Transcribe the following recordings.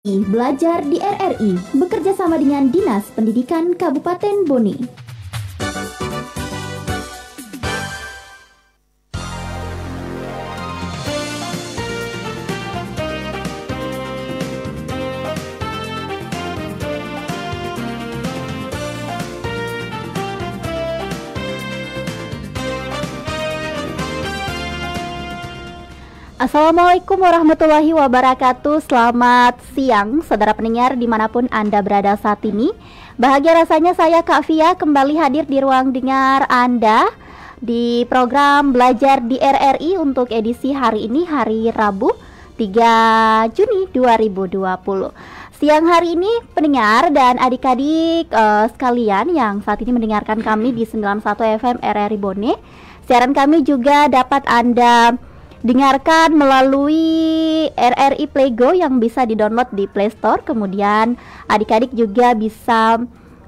Belajar di RRI bekerja sama dengan Dinas Pendidikan Kabupaten Bone. Assalamualaikum warahmatullahi wabarakatuh. Selamat siang saudara pendengar dimanapun Anda berada saat ini. Bahagia rasanya saya Kak Fia kembali hadir di ruang dengar Anda di program Belajar di RRI untuk edisi hari ini, hari Rabu 3 Juni 2020. Siang hari ini pendengar dan adik-adik sekalian yang saat ini mendengarkan kami di 91 FM RRI Bone, siaran kami juga dapat Anda dengarkan melalui RRI Playgo yang bisa di-download di Play Store. Kemudian adik-adik juga bisa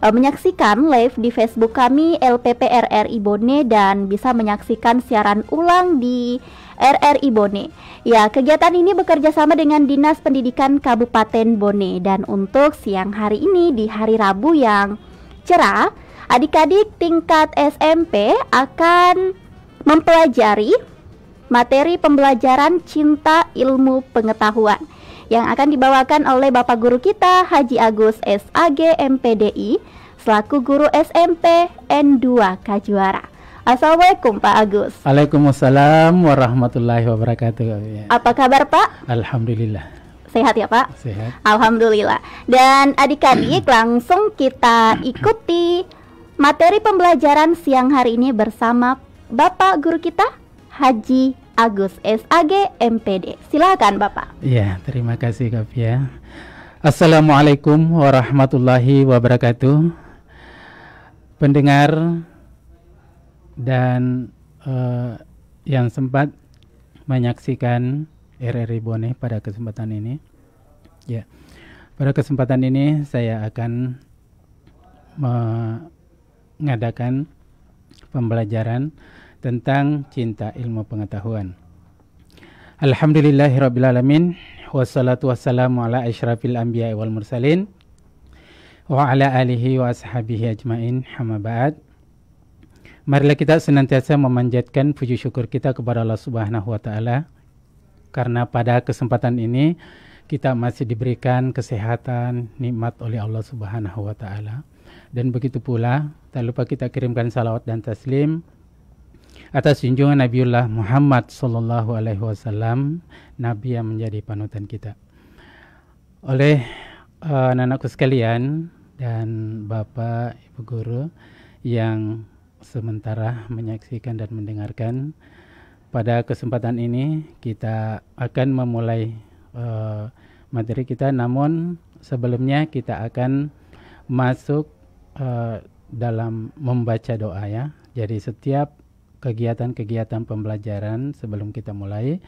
menyaksikan live di Facebook kami LPP RRI Bone dan bisa menyaksikan siaran ulang di RRI Bone. Ya, kegiatan ini bekerja sama dengan Dinas Pendidikan Kabupaten Bone. Dan untuk siang hari ini di hari Rabu yang cerah, adik-adik tingkat SMP akan mempelajari materi pembelajaran cinta ilmu pengetahuan yang akan dibawakan oleh Bapak Guru kita Haji Agus SAG MPDI selaku Guru SMP N2 Kajuara. Assalamualaikum Pak Agus. Waalaikumsalam warahmatullahi wabarakatuh. Apa kabar Pak? Alhamdulillah. Sehat ya Pak? Sehat. Alhamdulillah. Dan adik-adik langsung kita ikuti materi pembelajaran siang hari ini bersama Bapak Guru kita Haji Agus SAG MPD. Silakan Bapak. Iya, terima kasih Kak Fia. Assalamualaikum warahmatullahi wabarakatuh. Pendengar dan yang sempat menyaksikan RRI Bone pada kesempatan ini. Ya, pada kesempatan ini saya akan mengadakan pembelajaran tentang cinta ilmu pengetahuan. Alhamdulillahirrabbilalamin. Wassalatu wassalamu ala asyrafil anbiya wal mursalin wa ala alihi wa ashabihi ajmain, amma ba'd. Marilah kita senantiasa memanjatkan puji syukur kita kepada Allah Subhanahu wa taala karena pada kesempatan ini kita masih diberikan kesehatan, nikmat oleh Allah Subhanahu wa taala. Dan begitu pula tak lupa kita kirimkan salawat dan taslim atas junjungan Nabiullah Muhammad sallallahu alaihi wasallam, nabi yang menjadi panutan kita. Oleh anak-anakku sekalian dan Bapak Ibu guru yang sementara menyaksikan dan mendengarkan, pada kesempatan ini kita akan memulai materi kita, namun sebelumnya kita akan masuk dalam membaca doa ya. Jadi setiap kegiatan-kegiatan pembelajaran sebelum kita mulai,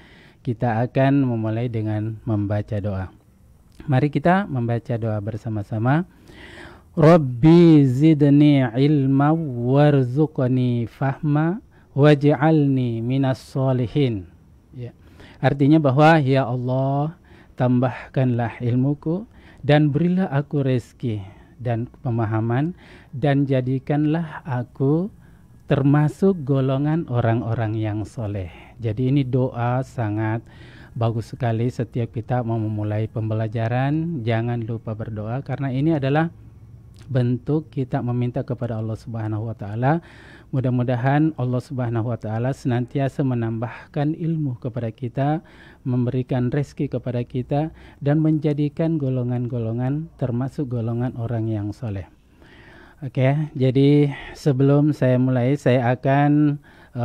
kita akan memulai dengan membaca doa. Mari kita membaca doa bersama-sama. Rabbi zidni ilma warzuqni fahma waj'alni minas solihin. Ya. Artinya bahwa ya Allah, tambahkanlah ilmuku dan berilah aku rezeki dan pemahaman dan jadikanlah aku termasuk golongan orang-orang yang soleh. Jadi ini doa sangat bagus sekali setiap kita mau memulai pembelajaran. Jangan lupa berdoa karena ini adalah bentuk kita meminta kepada Allah Subhanahu wa taala. Mudah-mudahan Allah Subhanahu wa taala senantiasa menambahkan ilmu kepada kita, memberikan rezeki kepada kita dan menjadikan golongan-golongan termasuk golongan orang yang soleh. Oke, jadi sebelum saya mulai, saya akan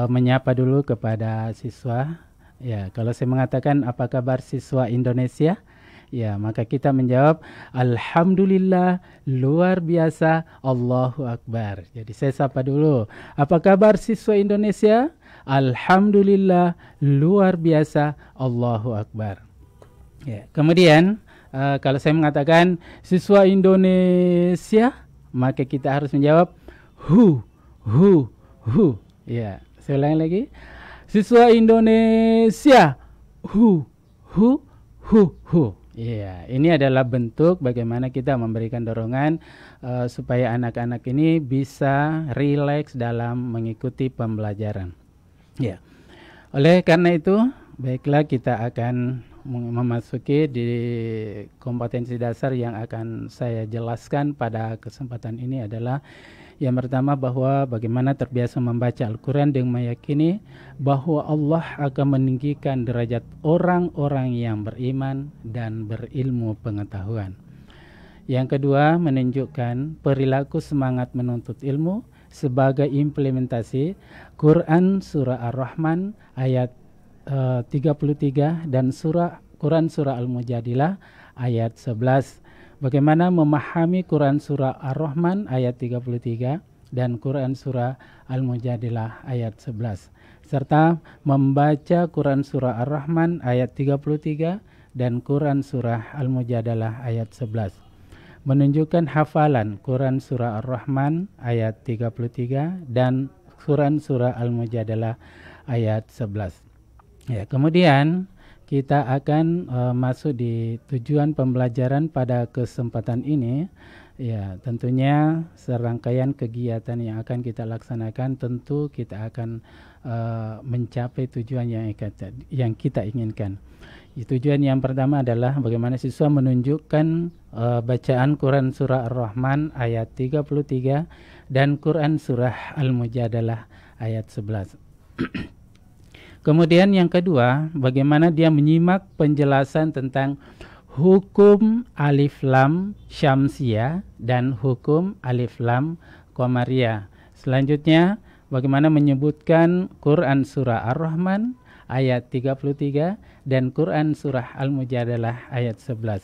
menyapa dulu kepada siswa. Ya, kalau saya mengatakan apa kabar siswa Indonesia? Ya, maka kita menjawab Alhamdulillah, luar biasa, Allahu Akbar. Jadi saya sapa dulu. Apa kabar siswa Indonesia? Alhamdulillah, luar biasa, Allahu Akbar. Ya, kemudian kalau saya mengatakan siswa Indonesia, maka kita harus menjawab hu. Ya, saya ulangi lagi. Siswa Indonesia, hu. Iya, ini adalah bentuk bagaimana kita memberikan dorongan supaya anak-anak ini bisa rileks dalam mengikuti pembelajaran. Ya. Oleh karena itu, baiklah kita akan memasuki di kompetensi dasar yang akan saya jelaskan pada kesempatan ini adalah yang pertama bahwa bagaimana terbiasa membaca Al-Quran dengan meyakini bahwa Allah akan meninggikan derajat orang-orang yang beriman dan berilmu pengetahuan. Yang kedua, menunjukkan perilaku semangat menuntut ilmu sebagai implementasi Quran Surah Ar-Rahman ayat 33 dan Quran Surah Al-Mujadilah ayat 11. Bagaimana memahami Quran Surah Ar-Rahman ayat 33 dan Quran Surah Al-Mujadilah ayat 11. Serta membaca Quran Surah Ar-Rahman ayat 33 dan Quran Surah Al-Mujadalah ayat 11. Menunjukkan hafalan Quran Surah Ar-Rahman ayat 33 dan Quran Surah Al-Mujadalah ayat 11. Ya, kemudian kita akan masuk di tujuan pembelajaran pada kesempatan ini. Ya, tentunya serangkaian kegiatan yang akan kita laksanakan tentu kita akan mencapai tujuan yang kita inginkan. Tujuan yang pertama adalah bagaimana siswa menunjukkan bacaan Quran Surah Ar-Rahman ayat 33 dan Quran Surah Al-Mujadalah ayat 11. Kemudian yang kedua, bagaimana dia menyimak penjelasan tentang hukum alif lam syamsiyah dan hukum alif lam qamariyah. Selanjutnya, bagaimana menyebutkan Quran Surah Ar-Rahman ayat 33 dan Quran Surah Al-Mujadalah ayat 11.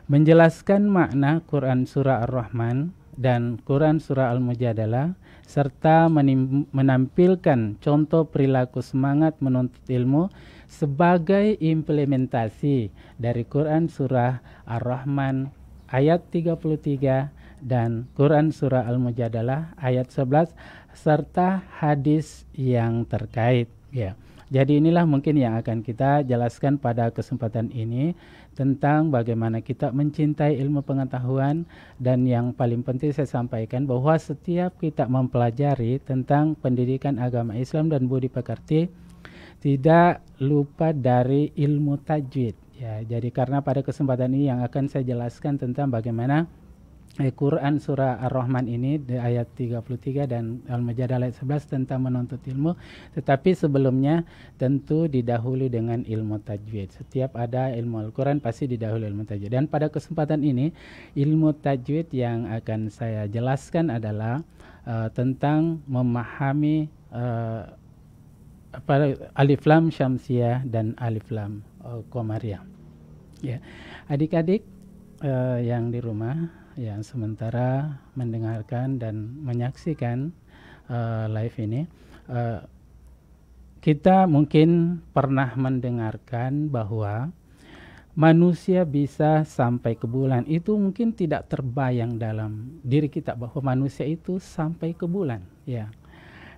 Menjelaskan makna Quran Surah Ar-Rahman dan Quran Surah Al-Mujadalah serta menampilkan contoh perilaku semangat menuntut ilmu sebagai implementasi dari Quran Surah Ar-Rahman ayat 33 dan Quran Surah Al-Mujadalah ayat 11 serta hadis yang terkait. Ya. Jadi inilah mungkin yang akan kita jelaskan pada kesempatan ini tentang bagaimana kita mencintai ilmu pengetahuan, dan yang paling penting saya sampaikan bahwa setiap kita mempelajari tentang pendidikan agama Islam dan budi pekerti tidak lupa dari ilmu tajwid. Ya, jadi karena pada kesempatan ini yang akan saya jelaskan tentang bagaimana Quran Surah Ar-Rahman ini di ayat 33 dan Al-Mujadalah ayat 11 tentang menuntut ilmu. Tetapi sebelumnya tentu didahului dengan ilmu tajwid. Setiap ada ilmu Al-Quran pasti didahului ilmu tajwid. Dan pada kesempatan ini ilmu tajwid yang akan saya jelaskan adalah tentang memahami alif lam syamsiyah dan alif lam qamariyah. Ya. Adik-adik yang di rumah yang sementara mendengarkan dan menyaksikan live ini, kita mungkin pernah mendengarkan bahwa manusia bisa sampai ke bulan. Itu mungkin tidak terbayang dalam diri kita bahwa manusia itu sampai ke bulan, ya.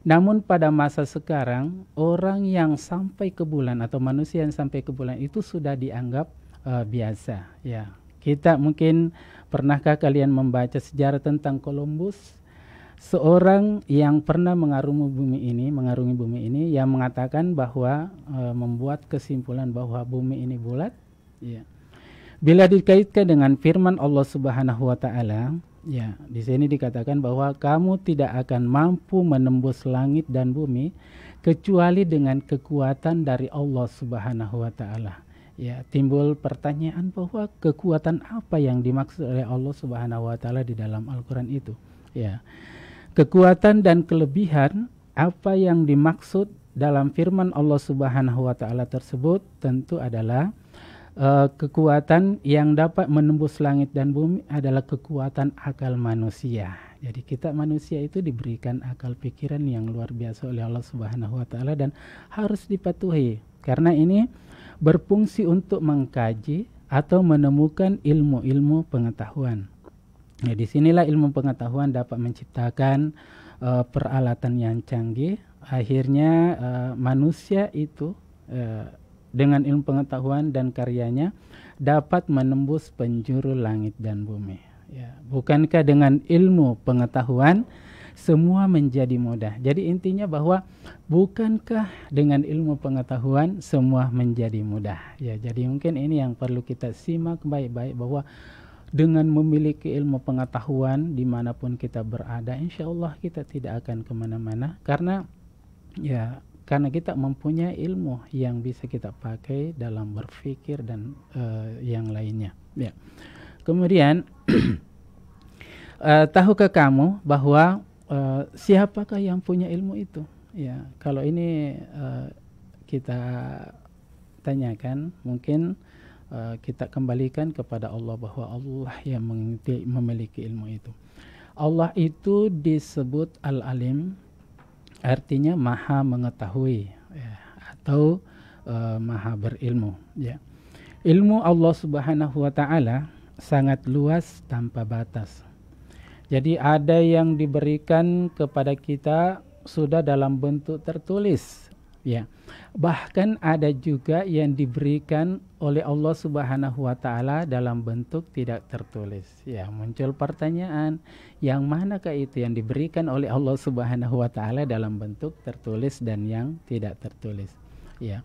Namun pada masa sekarang orang yang sampai ke bulan atau manusia yang sampai ke bulan itu sudah dianggap biasa, ya. Kita mungkin pernahkah kalian membaca sejarah tentang Columbus, seorang yang pernah mengarungi bumi ini yang mengatakan bahwa membuat kesimpulan bahwa bumi ini bulat, ya. Bila dikaitkan dengan firman Allah Subhanahu wa taala, ya, di sini dikatakan bahwa kamu tidak akan mampu menembus langit dan bumi kecuali dengan kekuatan dari Allah Subhanahu wa taala. Ya, timbul pertanyaan bahwa kekuatan apa yang dimaksud oleh Allah Subhanahu wa taala di dalam Al-Qur'an itu? Ya. Kekuatan dan kelebihan apa yang dimaksud dalam firman Allah Subhanahu wa taala tersebut tentu adalah kekuatan yang dapat menembus langit dan bumi adalah kekuatan akal manusia. Jadi kita manusia itu diberikan akal pikiran yang luar biasa oleh Allah Subhanahu wa taala dan harus dipatuhi. Karena ini berfungsi untuk mengkaji atau menemukan ilmu-ilmu pengetahuan. Nah, disinilah ilmu pengetahuan dapat menciptakan peralatan yang canggih. Akhirnya manusia itu dengan ilmu pengetahuan dan karyanya dapat menembus penjuru langit dan bumi. Ya, bukankah dengan ilmu pengetahuan semua menjadi mudah? Jadi intinya bahwa bukankah dengan ilmu pengetahuan semua menjadi mudah? Ya, jadi mungkin ini yang perlu kita simak baik-baik, bahwa dengan memiliki ilmu pengetahuan dimanapun kita berada, insya Allah kita tidak akan kemana-mana, karena kita mempunyai ilmu yang bisa kita pakai dalam berpikir dan yang lainnya. Ya. Kemudian tahukah kamu bahwa siapakah yang punya ilmu itu? Ya, kalau ini kita tanyakan, mungkin kita kembalikan kepada Allah, bahwa Allah yang memiliki ilmu itu. Allah itu disebut Al-Alim, artinya maha mengetahui, ya, atau maha berilmu. Ya. Ilmu Allah Subhanahu wa Ta'ala sangat luas tanpa batas. Jadi ada yang diberikan kepada kita sudah dalam bentuk tertulis, ya. Bahkan ada juga yang diberikan oleh Allah Subhanahu wa Ta'ala dalam bentuk tidak tertulis. Ya, muncul pertanyaan, yang manakah itu yang diberikan oleh Allah Subhanahu wa Ta'ala dalam bentuk tertulis dan yang tidak tertulis? Ya.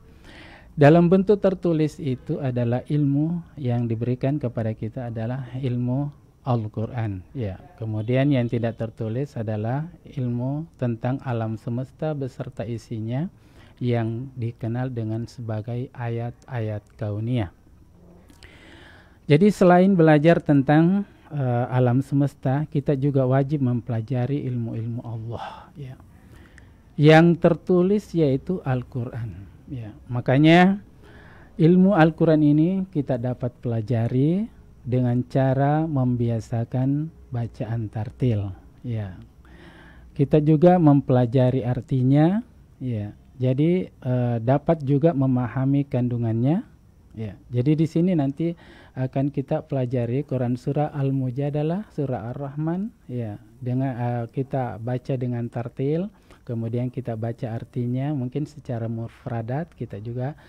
Dalam bentuk tertulis itu adalah ilmu yang diberikan kepada kita adalah ilmu Al-Quran. Ya. Kemudian yang tidak tertulis adalah ilmu tentang alam semesta beserta isinya, yang dikenal dengan sebagai ayat-ayat kauniyah. Jadi selain belajar tentang alam semesta, kita juga wajib mempelajari ilmu-ilmu Allah, ya. Yang tertulis yaitu Al-Quran, ya. Makanya ilmu Al-Quran ini kita dapat pelajari dengan cara membiasakan bacaan tartil, ya. Kita juga mempelajari artinya, ya. Jadi dapat juga memahami kandungannya, ya. Jadi di sini nanti akan kita pelajari Quran surah Al-Mujadalah, surah Ar-Rahman, ya. Dengan kita baca dengan tartil, kemudian kita baca artinya mungkin secara mufradat, kita juga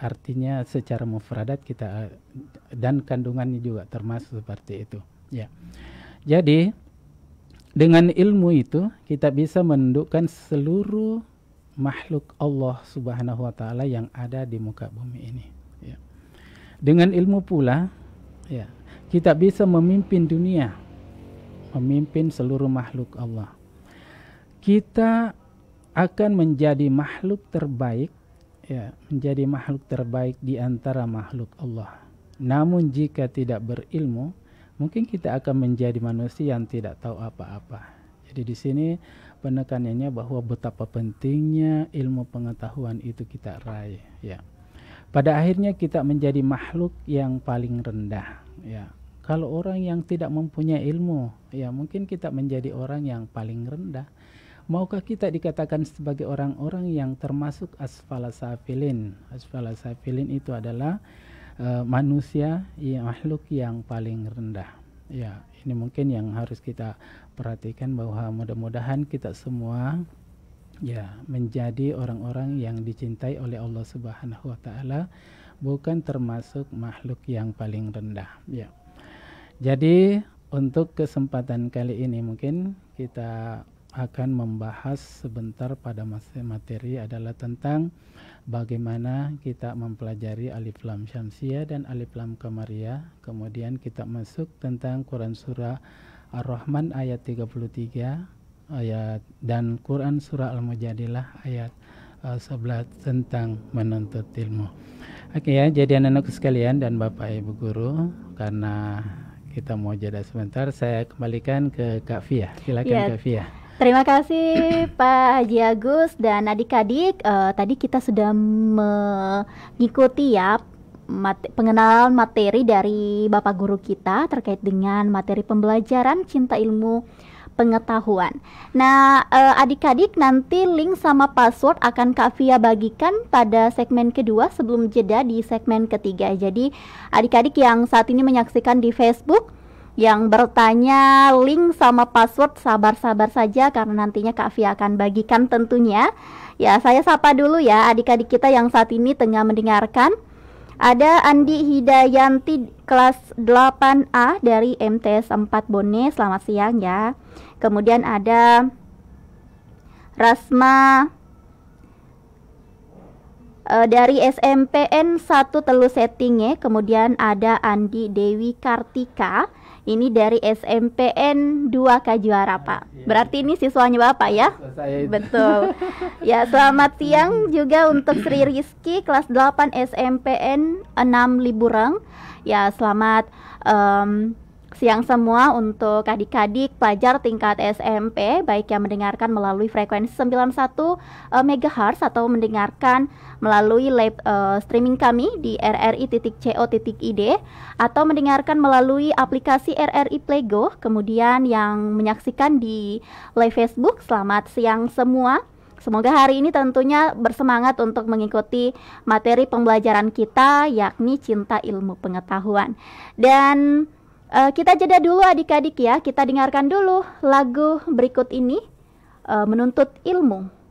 artinya secara mufradat kita dan kandungannya juga termasuk seperti itu, ya. Jadi dengan ilmu itu kita bisa menundukkan seluruh makhluk Allah Subhanahu wa Ta'ala yang ada di muka bumi ini, ya. Dengan ilmu pula, ya, kita bisa memimpin dunia, memimpin seluruh makhluk Allah. Kita akan menjadi makhluk terbaik, ya, menjadi makhluk terbaik di antara makhluk Allah. Namun jika tidak berilmu, mungkin kita akan menjadi manusia yang tidak tahu apa-apa. Jadi di sini penekanannya bahwa betapa pentingnya ilmu pengetahuan itu kita raih, ya. Pada akhirnya kita menjadi makhluk yang paling rendah, ya. Kalau orang yang tidak mempunyai ilmu, ya mungkin kita menjadi orang yang paling rendah. Maukah kita dikatakan sebagai orang-orang yang termasuk asfala safilin? Asfala safilin itu adalah manusia, ya, makhluk yang paling rendah, ya. Ini mungkin yang harus kita perhatikan, bahwa mudah-mudahan kita semua, ya, menjadi orang-orang yang dicintai oleh Allah Subhanahu wa Ta'ala, bukan termasuk makhluk yang paling rendah, ya. Jadi untuk kesempatan kali ini mungkin kita akan membahas sebentar pada materi adalah tentang bagaimana kita mempelajari Alif Lam Syamsiyah dan Alif Lam Qamariyah. Kemudian kita masuk tentang Quran surah Ar-Rahman ayat 33 ayat, dan Quran surah Al-Mujadilah ayat 11 tentang menuntut ilmu. Oke, ya, jadi anak-anakku sekalian dan Bapak Ibu guru, karena kita mau jeda sebentar, saya kembalikan ke Kak Fia. Silakan, Kak Fia. Terima kasih Pak Haji Agus dan adik-adik. Tadi kita sudah mengikuti, ya, pengenalan materi dari Bapak Guru kita terkait dengan materi pembelajaran cinta ilmu pengetahuan. Nah, adik-adik, nanti link sama password akan Kak Fia bagikan pada segmen kedua sebelum jeda di segmen ketiga. Jadi adik-adik yang saat ini menyaksikan di Facebook, yang bertanya link sama password, sabar-sabar saja karena nantinya Kak Fia akan bagikan tentunya. Ya, saya sapa dulu ya adik-adik kita yang saat ini tengah mendengarkan. Ada Andi Hidayanti kelas 8A dari MTS 4 Bone, selamat siang ya. Kemudian ada Rasma dari SMPN 1 Telu Setting. Kemudian ada Andi Dewi Kartika, ini dari SMPN 2 Kajuara Pak. Berarti ini siswanya Bapak ya? Betul. Ya, selamat siang juga untuk Sri Rizky kelas 8 SMPN 6 Liburang. Ya, selamat siang semua untuk adik-adik pelajar tingkat SMP, baik yang mendengarkan melalui frekuensi 91 MHz atau mendengarkan melalui live streaming kami di rri.co.id atau mendengarkan melalui aplikasi RRI Playgo, kemudian yang menyaksikan di live Facebook. Selamat siang semua. Semoga hari ini tentunya bersemangat untuk mengikuti materi pembelajaran kita, yakni cinta ilmu pengetahuan. Dan kita jeda dulu adik-adik ya, kita dengarkan dulu lagu berikut ini, Menuntut Ilmu.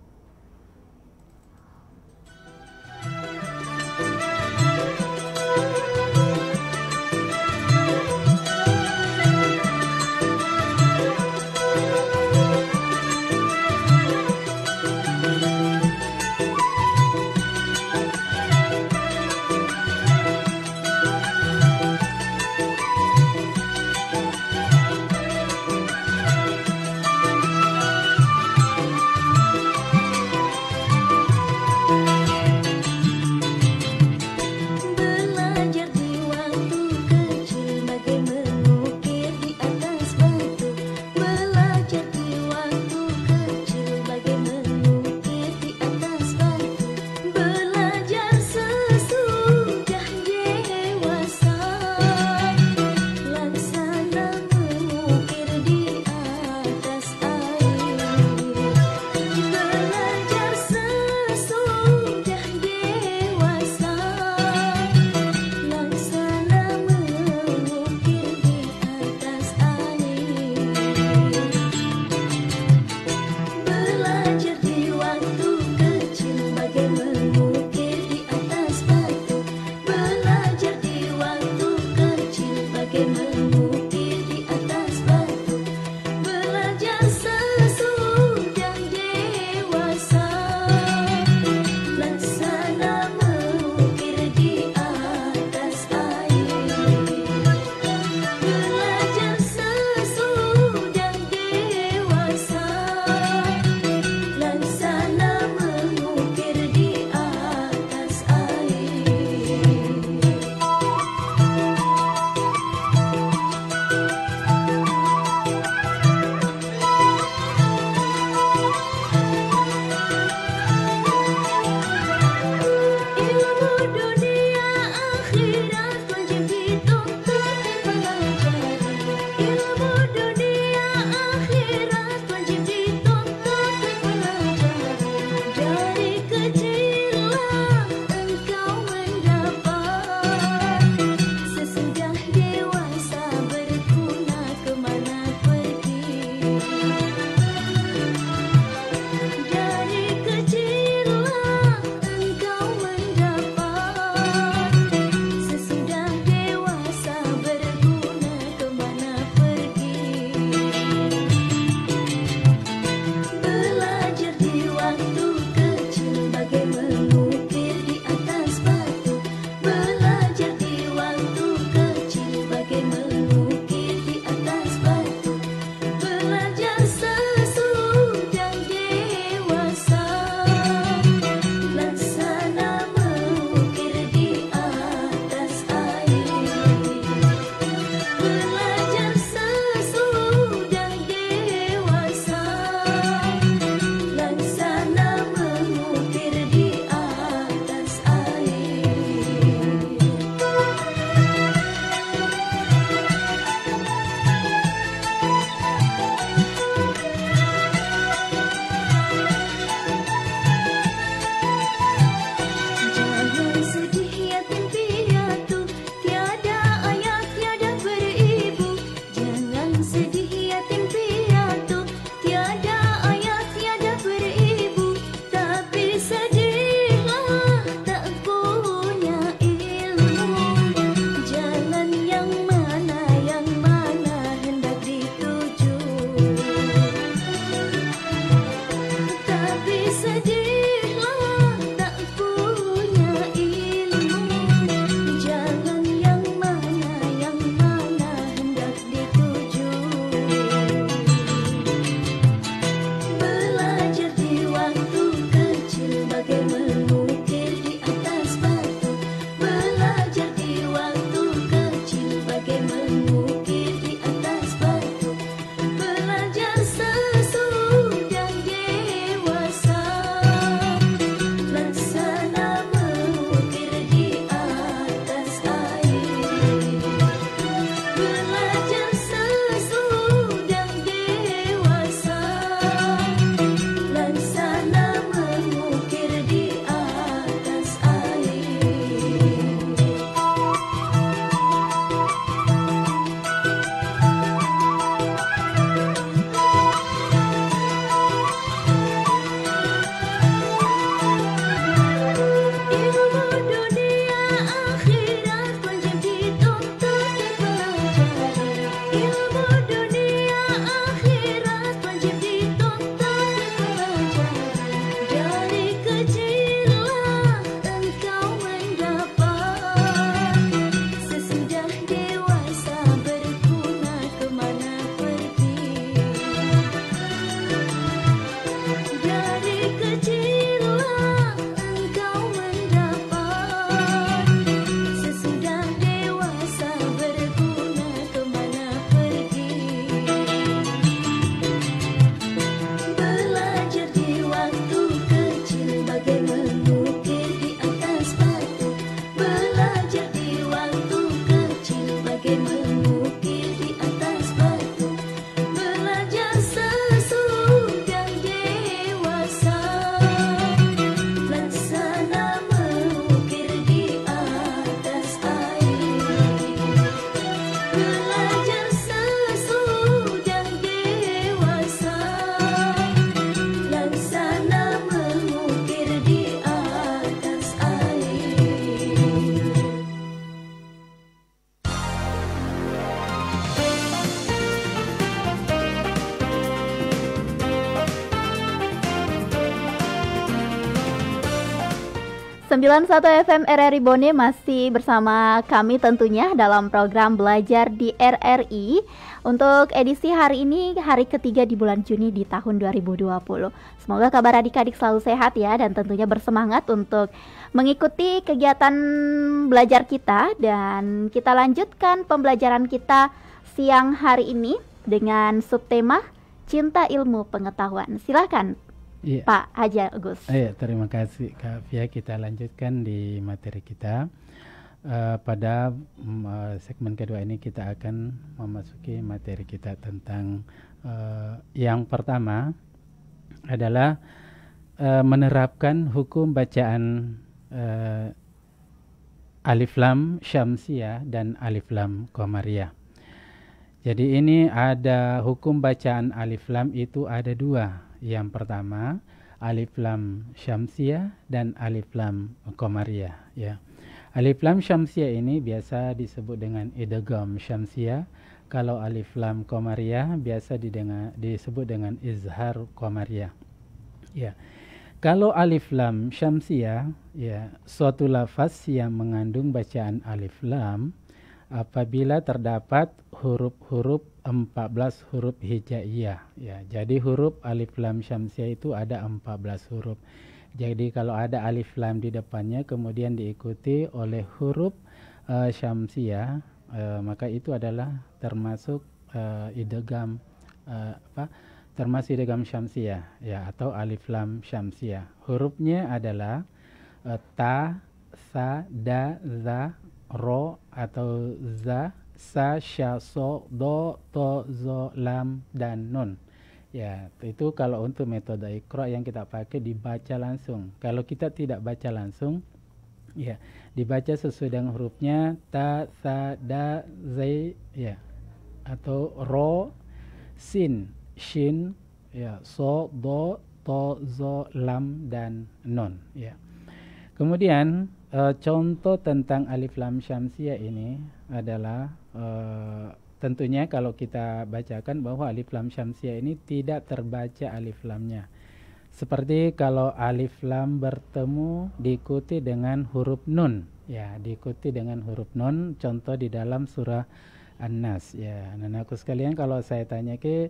91 FM RRI Bone masih bersama kami tentunya dalam program Belajar di RRI. Untuk edisi hari ini, hari ketiga di bulan Juni di tahun 2020. Semoga kabar adik-adik selalu sehat ya, dan tentunya bersemangat untuk mengikuti kegiatan belajar kita. Dan kita lanjutkan pembelajaran kita siang hari ini dengan subtema Cinta Ilmu Pengetahuan. Silakan. Iya. Pak Haji Agus. Iya, terima kasih Kak Fia. Kita lanjutkan di materi kita. Pada segmen kedua ini kita akan memasuki materi kita tentang yang pertama adalah menerapkan hukum bacaan alif lam syamsiyah dan alif lam qamariyah. Jadi ini ada hukum bacaan alif lam itu ada dua. Yang pertama alif lam syamsiyah dan alif lam qamariyah ya. Alif lam syamsiyah ini biasa disebut dengan idgham syamsiyah. Kalau alif lam qamariyah biasa disebut dengan izhar qamariyah. Ya. Kalau alif lam syamsiyah ya, suatu lafaz yang mengandung bacaan alif lam apabila terdapat huruf-huruf 14 huruf hijaiyah ya. Jadi huruf alif lam syamsiyah itu ada 14 huruf. Jadi kalau ada alif lam di depannya kemudian diikuti oleh huruf syamsiyah, maka itu adalah termasuk idgham termasuk idgham syamsiyah ya, atau alif lam syamsiyah. Hurufnya adalah ta, sa, da, za, ro atau za, sa, sya, so, do, to, zo, lam, dan nun. Ya, itu kalau untuk metode Iqra yang kita pakai dibaca langsung. Kalau kita tidak baca langsung, ya, dibaca sesuai dengan hurufnya ta, sa, da, zai, ya, atau ro, sin, shin, ya, so, do, to, zo, lam, dan nun. Ya. Kemudian contoh tentang alif lam syamsiyah ini adalah tentunya kalau kita bacakan bahwa alif lam syamsiyah ini tidak terbaca alif lamnya. Seperti kalau alif lam bertemu diikuti dengan huruf nun, ya, diikuti dengan huruf nun. Contoh di dalam surah An-Nas, ya, anakku sekalian, kalau saya tanya ke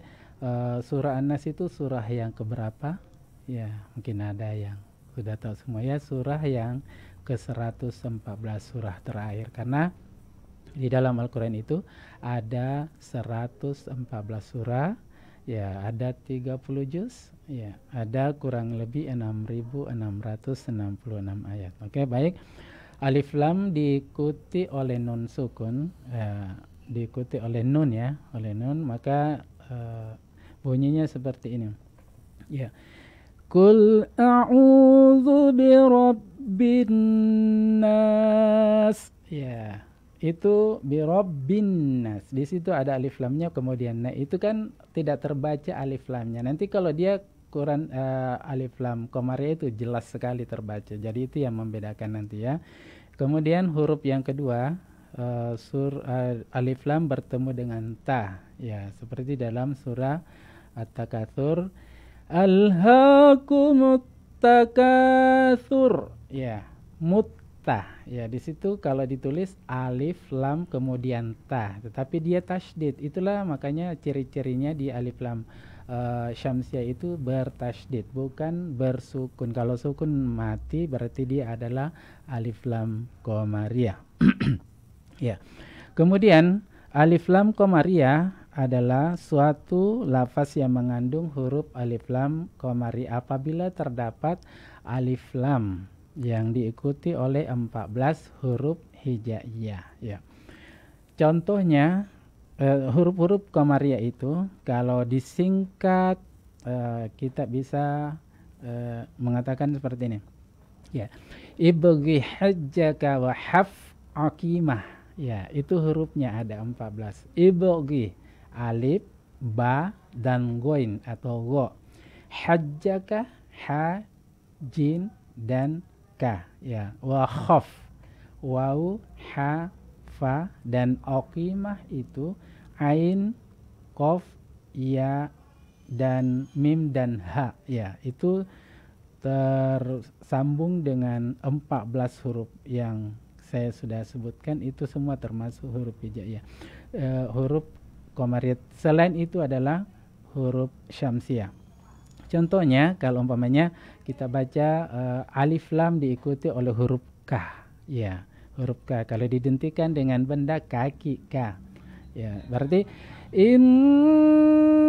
surah An-Nas itu surah yang keberapa? Ya, mungkin ada yang sudah tahu semua ya, surah yang ke-114 surah terakhir, karena di dalam Al-Quran itu ada 114 surah ya, ada 30 juz ya, ada kurang lebih 6.666 ayat. Oke, baik. Alif lam diikuti oleh nun sukun, diikuti oleh nun ya, oleh nun, maka bunyinya seperti ini ya. Qul a'udzu birabbin nas. Ya, itu birabbin nas. Di situ ada alif lamnya, kemudian nah itu kan tidak terbaca alif lamnya. Nanti kalau dia Quran alif lam qamariyah itu jelas sekali terbaca. Jadi itu yang membedakan nanti ya. Kemudian huruf yang kedua alif lam bertemu dengan ta ya, seperti dalam surah At-Takatsur, alhaakumut takatsur ya, mutta ya, di situ kalau ditulis alif lam kemudian ta, tetapi dia tasydid. Itulah makanya ciri-cirinya di alif lam syamsiyah itu bertasydid, bukan bersukun. Kalau sukun mati berarti dia adalah alif lam qamariyah. Ya. Kemudian alif lam qamariyah adalah suatu lafaz yang mengandung huruf alif lam qamariyah apabila terdapat alif lam yang diikuti oleh 14 huruf hijaiyah ya. Contohnya huruf-huruf qamariyah itu kalau disingkat kita bisa mengatakan seperti ini ya. Ibghi hajjaka wa haf aqimah ya, itu hurufnya ada 14. Ibghi alif, ba, dan goin atau go. Hajjaka, ha, jin, dan ka ya. Wa khaf, waw, ha, fa, dan aqimah itu ain, qaf, ya, dan mim dan ha ya. Itu tersambung dengan 14 huruf yang saya sudah sebutkan, itu semua termasuk huruf hijaiyah. Huruf qamariyah. Selain itu adalah huruf syamsiyah. Contohnya kalau umpamanya kita baca alif lam diikuti oleh huruf ka, ya, huruf ka. Kalau didentikan dengan benda kaki ka, ya, berarti inna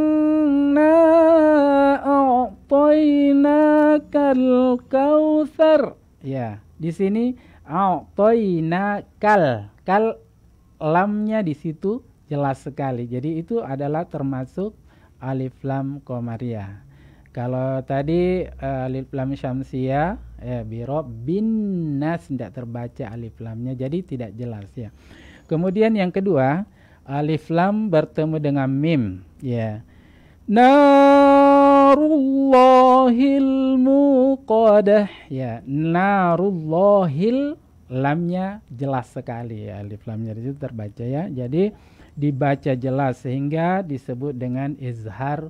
a'tainakal kautsar. Ya, di sini a'tainakal, kal lamnya di situ jelas sekali. Jadi itu adalah termasuk alif lam qamariyah. Kalau tadi alif lam syamsiyah, bin nas tidak terbaca alif lamnya, jadi tidak jelas ya. Kemudian yang kedua, alif lam bertemu dengan mim, ya. Narullahil muqadah, ya. Narullahil, lamnya jelas sekali ya, alif lamnya itu terbaca ya. Jadi dibaca jelas sehingga disebut dengan izhar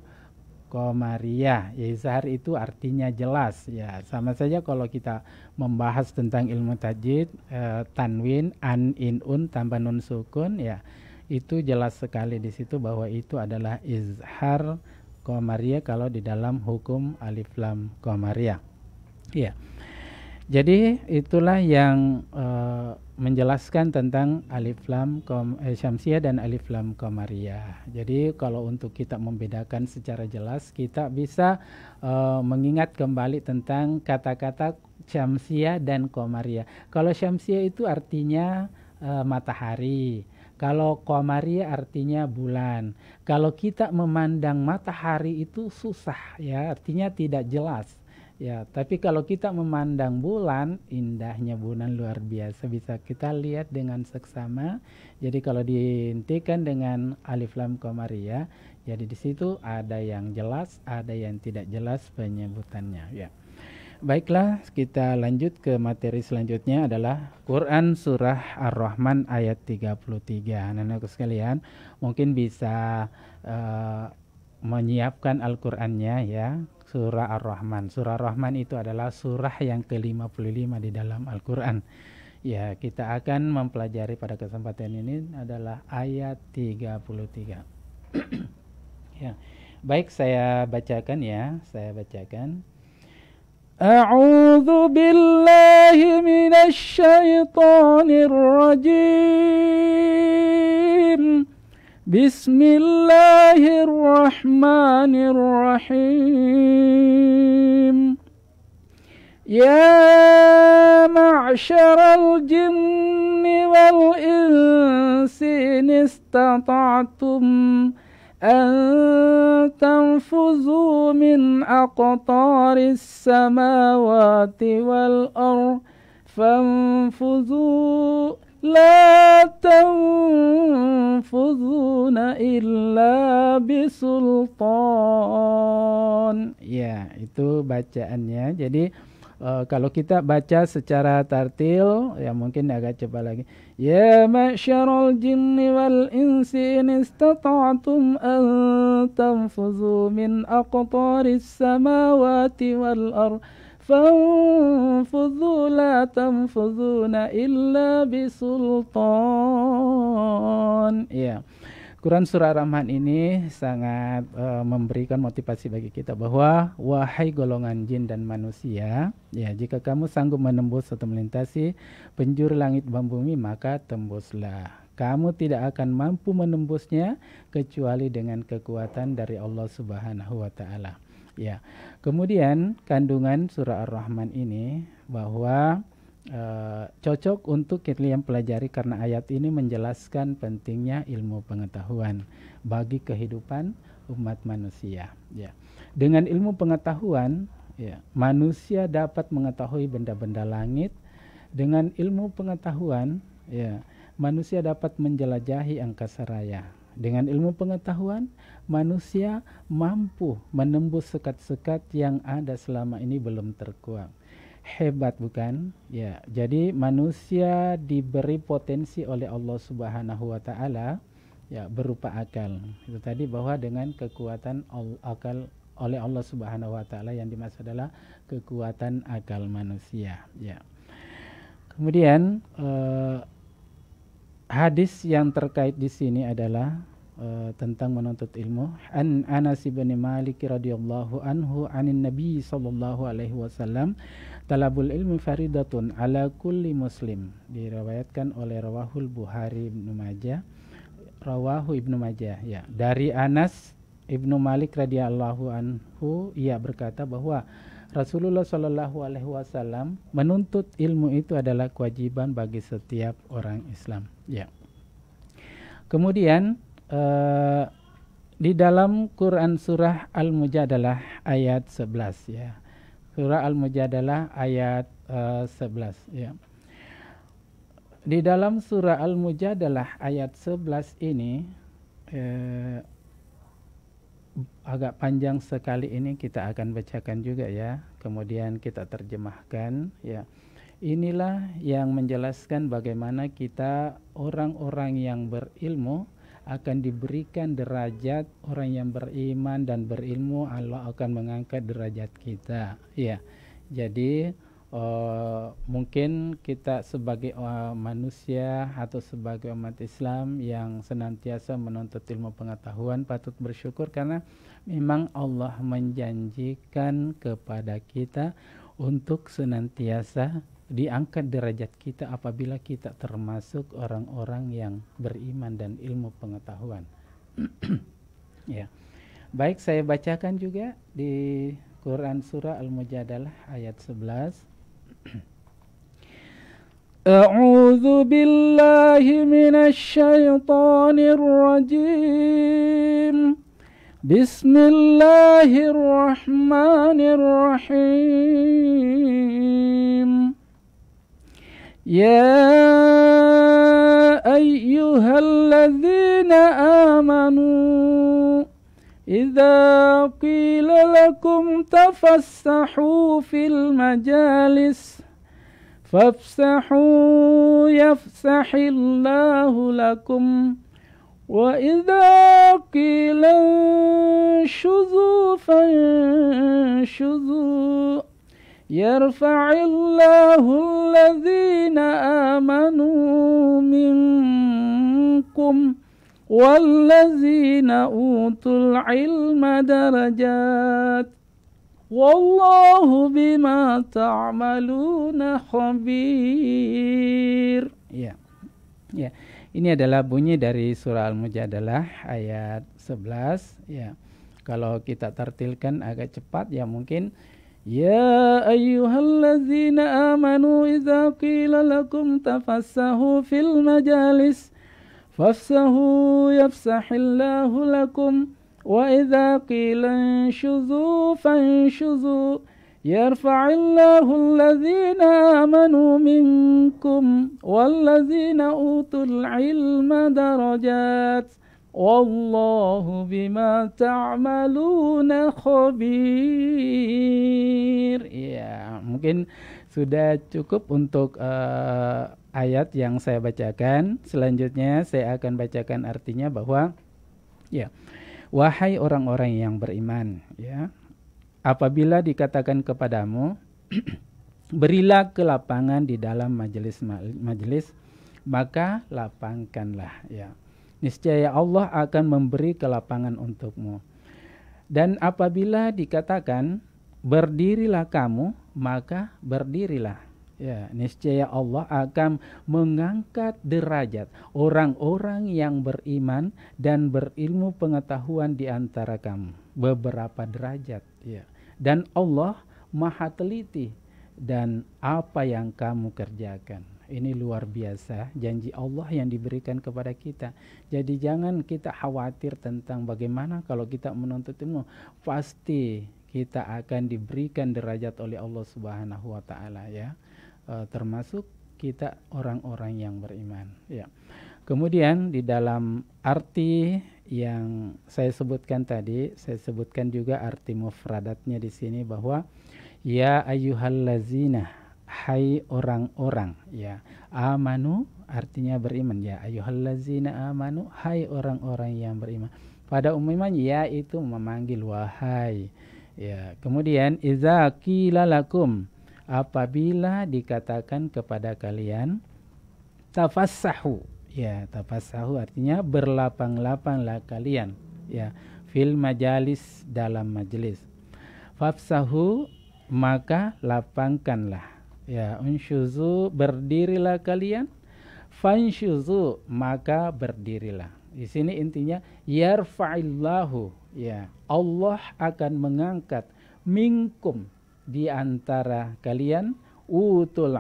qamariyah. Ya, izhar itu artinya jelas ya. Sama saja kalau kita membahas tentang ilmu tajwid, tanwin, an, in, un tambah nun sukun ya. Itu jelas sekali di situ bahwa itu adalah izhar qamariyah kalau di dalam hukum alif lam qamariyah. Ya. Jadi itulah yang menjelaskan tentang alif lam syamsiyah dan alif lam qamariyah. Jadi kalau untuk kita membedakan secara jelas, kita bisa mengingat kembali tentang kata-kata syamsiyah dan qamariyah. Kalau syamsiyah itu artinya matahari. Kalau qamariyah artinya bulan. Kalau kita memandang matahari itu susah ya, artinya tidak jelas. Ya, tapi kalau kita memandang bulan, indahnya bulan luar biasa, bisa kita lihat dengan seksama. Jadi kalau dihentikan dengan alif lam qamariyah, jadi di situ ada yang jelas, ada yang tidak jelas penyebutannya. Ya. Baiklah, kita lanjut ke materi selanjutnya adalah Quran surah Ar-Rahman ayat 33. Anak-anakku sekalian, mungkin bisa menyiapkan Al-Qur'annya ya. Surah Ar-Rahman. Surah Ar-Rahman itu adalah surah yang ke-55 di dalam Al-Quran. Ya, kita akan mempelajari pada kesempatan ini adalah ayat 33. Ya. Baik, saya bacakan ya. Saya bacakan. A'udzu billahi minasy syaithanir rajim. Bismillahirrahmanirrahim. Ya ma'syaral jinni wal insi in istata'tum an tanfuzu min aqtaris samawati wal ardh fanfuzu la tanfuzuna illa bisultan. Ya, itu bacaannya. Jadi kalau kita baca secara tartil ya mungkin agak cepat lagi. Ya ma'syaral jinni wal insi in istata'tum an tanfuzu min aqtaris samawati wal ardh fanfudhu la tanfudhuna illa bisultan. Ya. Quran surah Ar-Rahman ini sangat memberikan motivasi bagi kita bahwa wahai golongan jin dan manusia, ya, jika kamu sanggup menembus atau melintasi penjuru langit dan bumi, maka tembuslah. Kamu tidak akan mampu menembusnya kecuali dengan kekuatan dari Allah Subhanahu wa taala. Ya. Kemudian kandungan surah Ar-Rahman ini bahwa cocok untuk kita yang pelajari karena ayat ini menjelaskan pentingnya ilmu pengetahuan bagi kehidupan umat manusia. Ya. Dengan ilmu pengetahuan, ya, manusia dapat mengetahui benda-benda langit. Dengan ilmu pengetahuan, ya, manusia dapat menjelajahi angkasa raya. Dengan ilmu pengetahuan, manusia mampu menembus sekat-sekat yang ada selama ini belum terkuak. Hebat bukan? Ya, jadi manusia diberi potensi oleh Allah Subhanahu wa taala ya berupa akal. Itu tadi bahwa dengan kekuatan akal oleh Allah Subhanahu wa taala, yang dimaksud adalah kekuatan akal manusia, ya. Kemudian hadis yang terkait di sini adalah tentang menuntut ilmu. An Anas bin Malik radhiyallahu anhu anin Nabi sallallahu alaihi wasallam, talabul ilmi faridatun ala kulli muslim. Diriwayatkan oleh Rawahul Bukhari Ibnu Majah. Rawahu Ibnu Majah, ya. Dari Anas Ibnu Malik radhiyallahu anhu, ia berkata bahwa Rasulullah Shallallahu alaihi wasallam menuntut ilmu itu adalah kewajiban bagi setiap orang Islam, ya. Kemudian di dalam Quran surah Al-Mujadalah ayat 11, ya. Surah Al-Mujadalah ayat 11, ya. Di dalam surah Al-Mujadalah ayat 11 ini agak panjang sekali, ini kita akan bacakan juga, ya. Kemudian kita terjemahkan, ya. Inilah yang menjelaskan bagaimana kita orang-orang yang berilmu akan diberikan derajat. Orang yang beriman dan berilmu, Allah akan mengangkat derajat kita, ya. Jadi mungkin kita sebagai manusia atau sebagai umat Islam yang senantiasa menuntut ilmu pengetahuan patut bersyukur, karena memang Allah menjanjikan kepada kita untuk senantiasa diangkat derajat kita apabila kita termasuk orang-orang yang beriman dan ilmu pengetahuan. Ya. Baik, saya bacakan juga di Quran surah Al-Mujadalah ayat 11. A'udzu billahi minasy syaithanir rajim. Bismillahirrahmanirrahim. Ya ayyuhalladzina amanu idza qila lakum tafassahu fil majalis fafsahu yafsahillahu lakum wa idza qila shuzu fanshuzu yarfa'illahu alladhina amanu minkum wallazina utul ilma darajat wallahu bima ta'maluna khabir. Ya. Ya. Ini adalah bunyi dari surah Al-Mujadalah ayat 11, ya. Kalau kita tartilkan agak cepat, ya, mungkin ya ayyuhalladzina amanu idza qila lakum tafassahu fil majalis fafsahu yafsahillahu lakum wa idza qila inshuzu fanshuzu yarfa'illahu alladhina amanu minkum walladzina utul ilma darajat wallahu bima ta'maluna khabir. Ya, mungkin sudah cukup untuk ayat yang saya bacakan. Selanjutnya saya akan bacakan artinya bahwa, ya, wahai orang-orang yang beriman, ya, apabila dikatakan kepadamu berilah ke lapangan di dalam majelis, maka lapangkanlah, ya. Niscaya Allah akan memberi kelapangan untukmu. Dan apabila dikatakan berdirilah kamu, maka berdirilah. Ya, niscaya Allah akan mengangkat derajat orang-orang yang beriman dan berilmu pengetahuan di antara kamu. Beberapa derajat, ya. Dan Allah Maha teliti dan apa yang kamu kerjakan. Ini luar biasa janji Allah yang diberikan kepada kita. Jadi jangan kita khawatir tentang bagaimana kalau kita menuntut ilmu. Pasti kita akan diberikan derajat oleh Allah Subhanahu wa taala, ya. Termasuk kita orang-orang yang beriman, ya. Kemudian di dalam arti yang saya sebutkan tadi, saya sebutkan juga arti mufradatnya di sini bahwa ya ayyuhallazina, hai orang-orang, ya, amanu artinya beriman. Ya ayyuhallazina amanu, hai orang-orang yang beriman. Pada umumnya ya itu memanggil wahai. Ya, kemudian idza qila lakum, apabila dikatakan kepada kalian tafassahu. Ya, tafassahu artinya berlapang-lapanglah kalian. Ya, fil majalis, dalam majelis. Fafsahu, maka lapangkanlah. Ya, unshuzu, berdirilah kalian. Fanshuzu, maka berdirilah. Di sini intinya yarfa'illahu, ya, Allah akan mengangkat minkum, di antara kalian, utul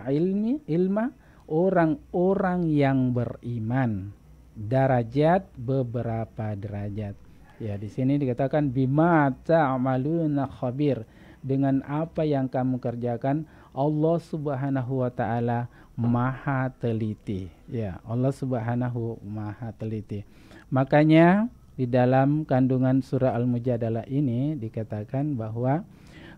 ilma, orang-orang yang beriman, darajat, beberapa derajat. Ya, di sini dikatakan bima ta'maluna khabir, dengan apa yang kamu kerjakan Allah Subhanahu wa taala maha teliti. Ya, Allah Subhanahu maha teliti. Makanya di dalam kandungan surah Al-Mujadalah ini dikatakan bahwa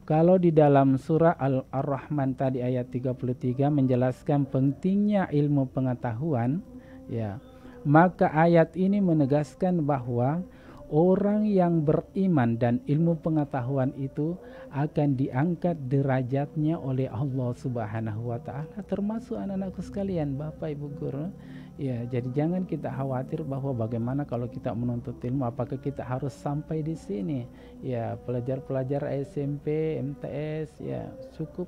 kalau di dalam surah Ar-Rahman tadi ayat 33 menjelaskan pentingnya ilmu pengetahuan, ya, maka ayat ini menegaskan bahwa orang yang beriman dan ilmu pengetahuan itu akan diangkat derajatnya oleh Allah Subhanahu wa taala, termasuk anak-anakku sekalian, Bapak Ibu guru. Ya, jadi jangan kita khawatir bahwa bagaimana kalau kita menuntut ilmu, apakah kita harus sampai di sini. Ya, pelajar-pelajar SMP, MTS, ya cukup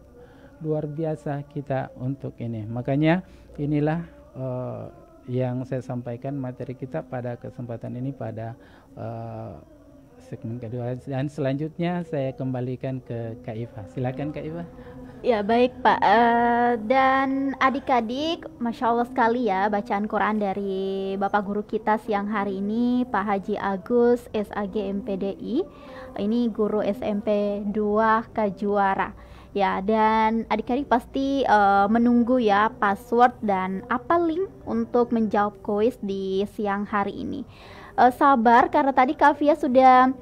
luar biasa kita untuk ini. Makanya inilah yang saya sampaikan materi kita pada kesempatan ini pada segmen kedua, dan selanjutnya saya kembalikan ke Kak Iva. Silakan Kak Iva. Ya baik Pak, dan adik-adik, Masya Allah sekali ya bacaan Quran dari Bapak Guru kita siang hari ini, Pak Haji Agus SAG MPDI. Ini guru SMP 2 Kajuara. Ya, dan adik-adik pasti menunggu ya password dan apa link untuk menjawab kuis di siang hari ini. Sabar karena tadi Kak Fia sudah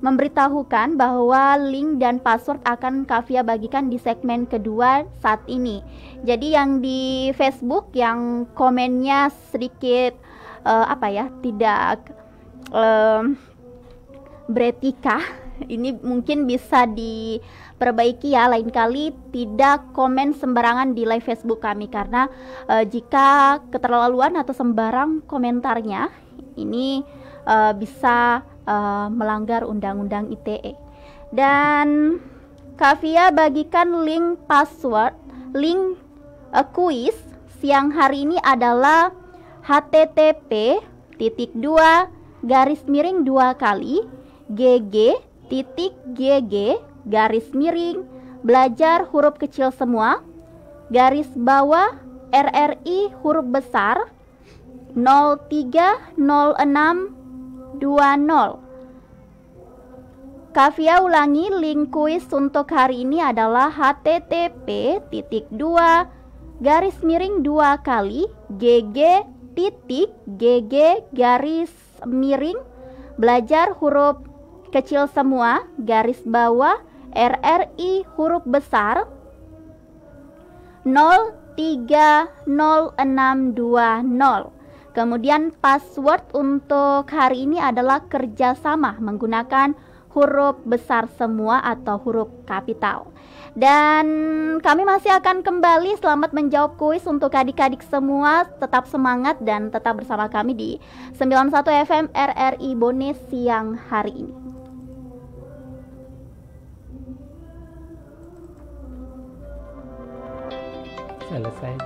memberitahukan bahwa link dan password akan Kak Fia bagikan di segmen kedua saat ini. Jadi yang di Facebook yang komennya sedikit tidak beretika, ini mungkin bisa diperbaiki ya, lain kali tidak komen sembarangan di live Facebook kami, karena jika keterlaluan atau sembarang komentarnya ini bisa melanggar undang-undang ITE. Dan Kak Fia bagikan link password, link kuis siang hari ini adalah http://2gg.gg belajar huruf kecil semua _RRI huruf besar 030620. Kak Fia ulangi, link kuis untuk hari ini adalah http://2gg.gg belajar huruf kecil semua _RRI huruf besar 030620. Kemudian password untuk hari ini adalah kerjasama menggunakan huruf besar semua atau huruf kapital. Dan kami masih akan kembali, selamat menjawab kuis untuk adik-adik semua. Tetap semangat dan tetap bersama kami di 91 FM RRI Bone siang hari ini. Selesai.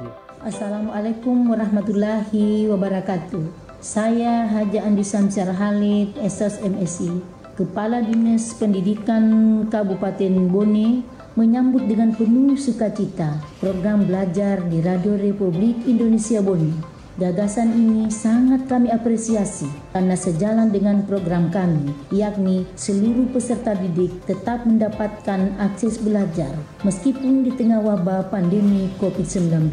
Assalamualaikum warahmatullahi wabarakatuh. Saya Haji Andi Samsyar Halid, SOS MSI, Kepala Dinas Pendidikan Kabupaten Bone, menyambut dengan penuh sukacita program belajar di Radio Republik Indonesia Bone. Gagasan ini sangat kami apresiasi karena sejalan dengan program kami, yakni seluruh peserta didik tetap mendapatkan akses belajar meskipun di tengah wabah pandemi COVID-19.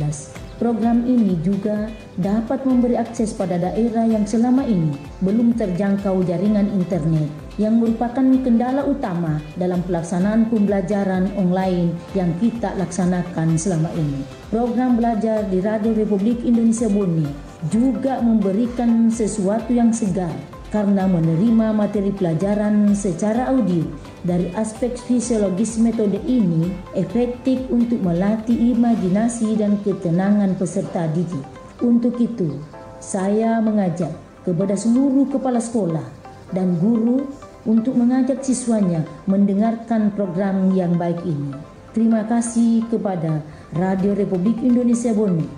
Program ini juga dapat memberi akses pada daerah yang selama ini belum terjangkau jaringan internet, yang merupakan kendala utama dalam pelaksanaan pembelajaran online yang kita laksanakan selama ini. Program belajar di Radio Republik Indonesia Bone juga memberikan sesuatu yang segar karena menerima materi pelajaran secara audio. Dari aspek fisiologis, metode ini efektif untuk melatih imajinasi dan ketenangan peserta didik. Untuk itu, saya mengajak kepada seluruh kepala sekolah dan guru untuk mengajak siswanya mendengarkan program yang baik ini. Terima kasih kepada Radio Republik Indonesia Bone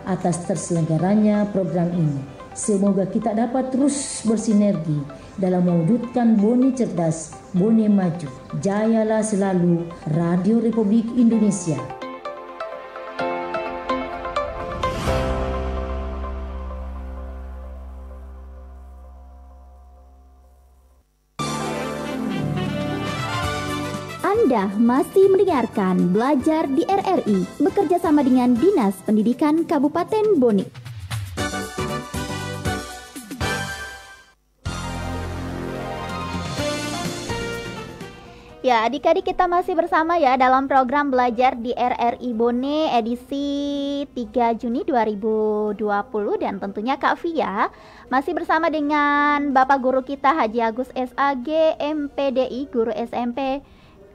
atas terselenggaranya program ini. Semoga kita dapat terus bersinergi dalam mewujudkan Bone cerdas, Bone maju. Jayalah selalu Radio Republik Indonesia. Anda masih mendengarkan Belajar di RRI bekerja sama dengan Dinas Pendidikan Kabupaten Bone. Ya, adik-adik, kita masih bersama ya dalam program Belajar di RRI Bone edisi 3 Juni 2020 dan tentunya Kak Fia masih bersama dengan Bapak Guru kita Haji Agus SAG MPDI Guru SMP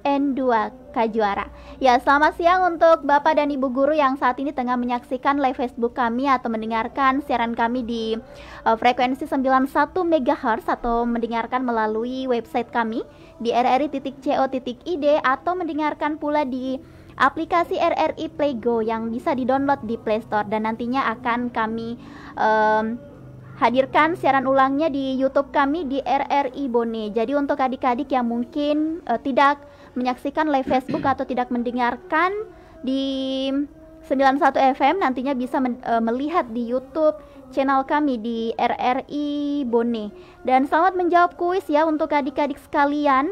N2 Kajuara. Ya, selamat siang untuk Bapak dan Ibu Guru yang saat ini tengah menyaksikan live Facebook kami atau mendengarkan siaran kami di frekuensi 91 MHz atau mendengarkan melalui website kami di rri.co.id atau mendengarkan pula di aplikasi RRI Playgo yang bisa di-download di Play Store, dan nantinya akan kami hadirkan siaran ulangnya di YouTube kami di RRI Bone. Jadi untuk adik-adik yang mungkin tidak menyaksikan live Facebook atau tidak mendengarkan di 91 FM, nantinya bisa melihat di YouTube channel kami di RRI Bone. Dan selamat menjawab kuis ya untuk adik-adik sekalian.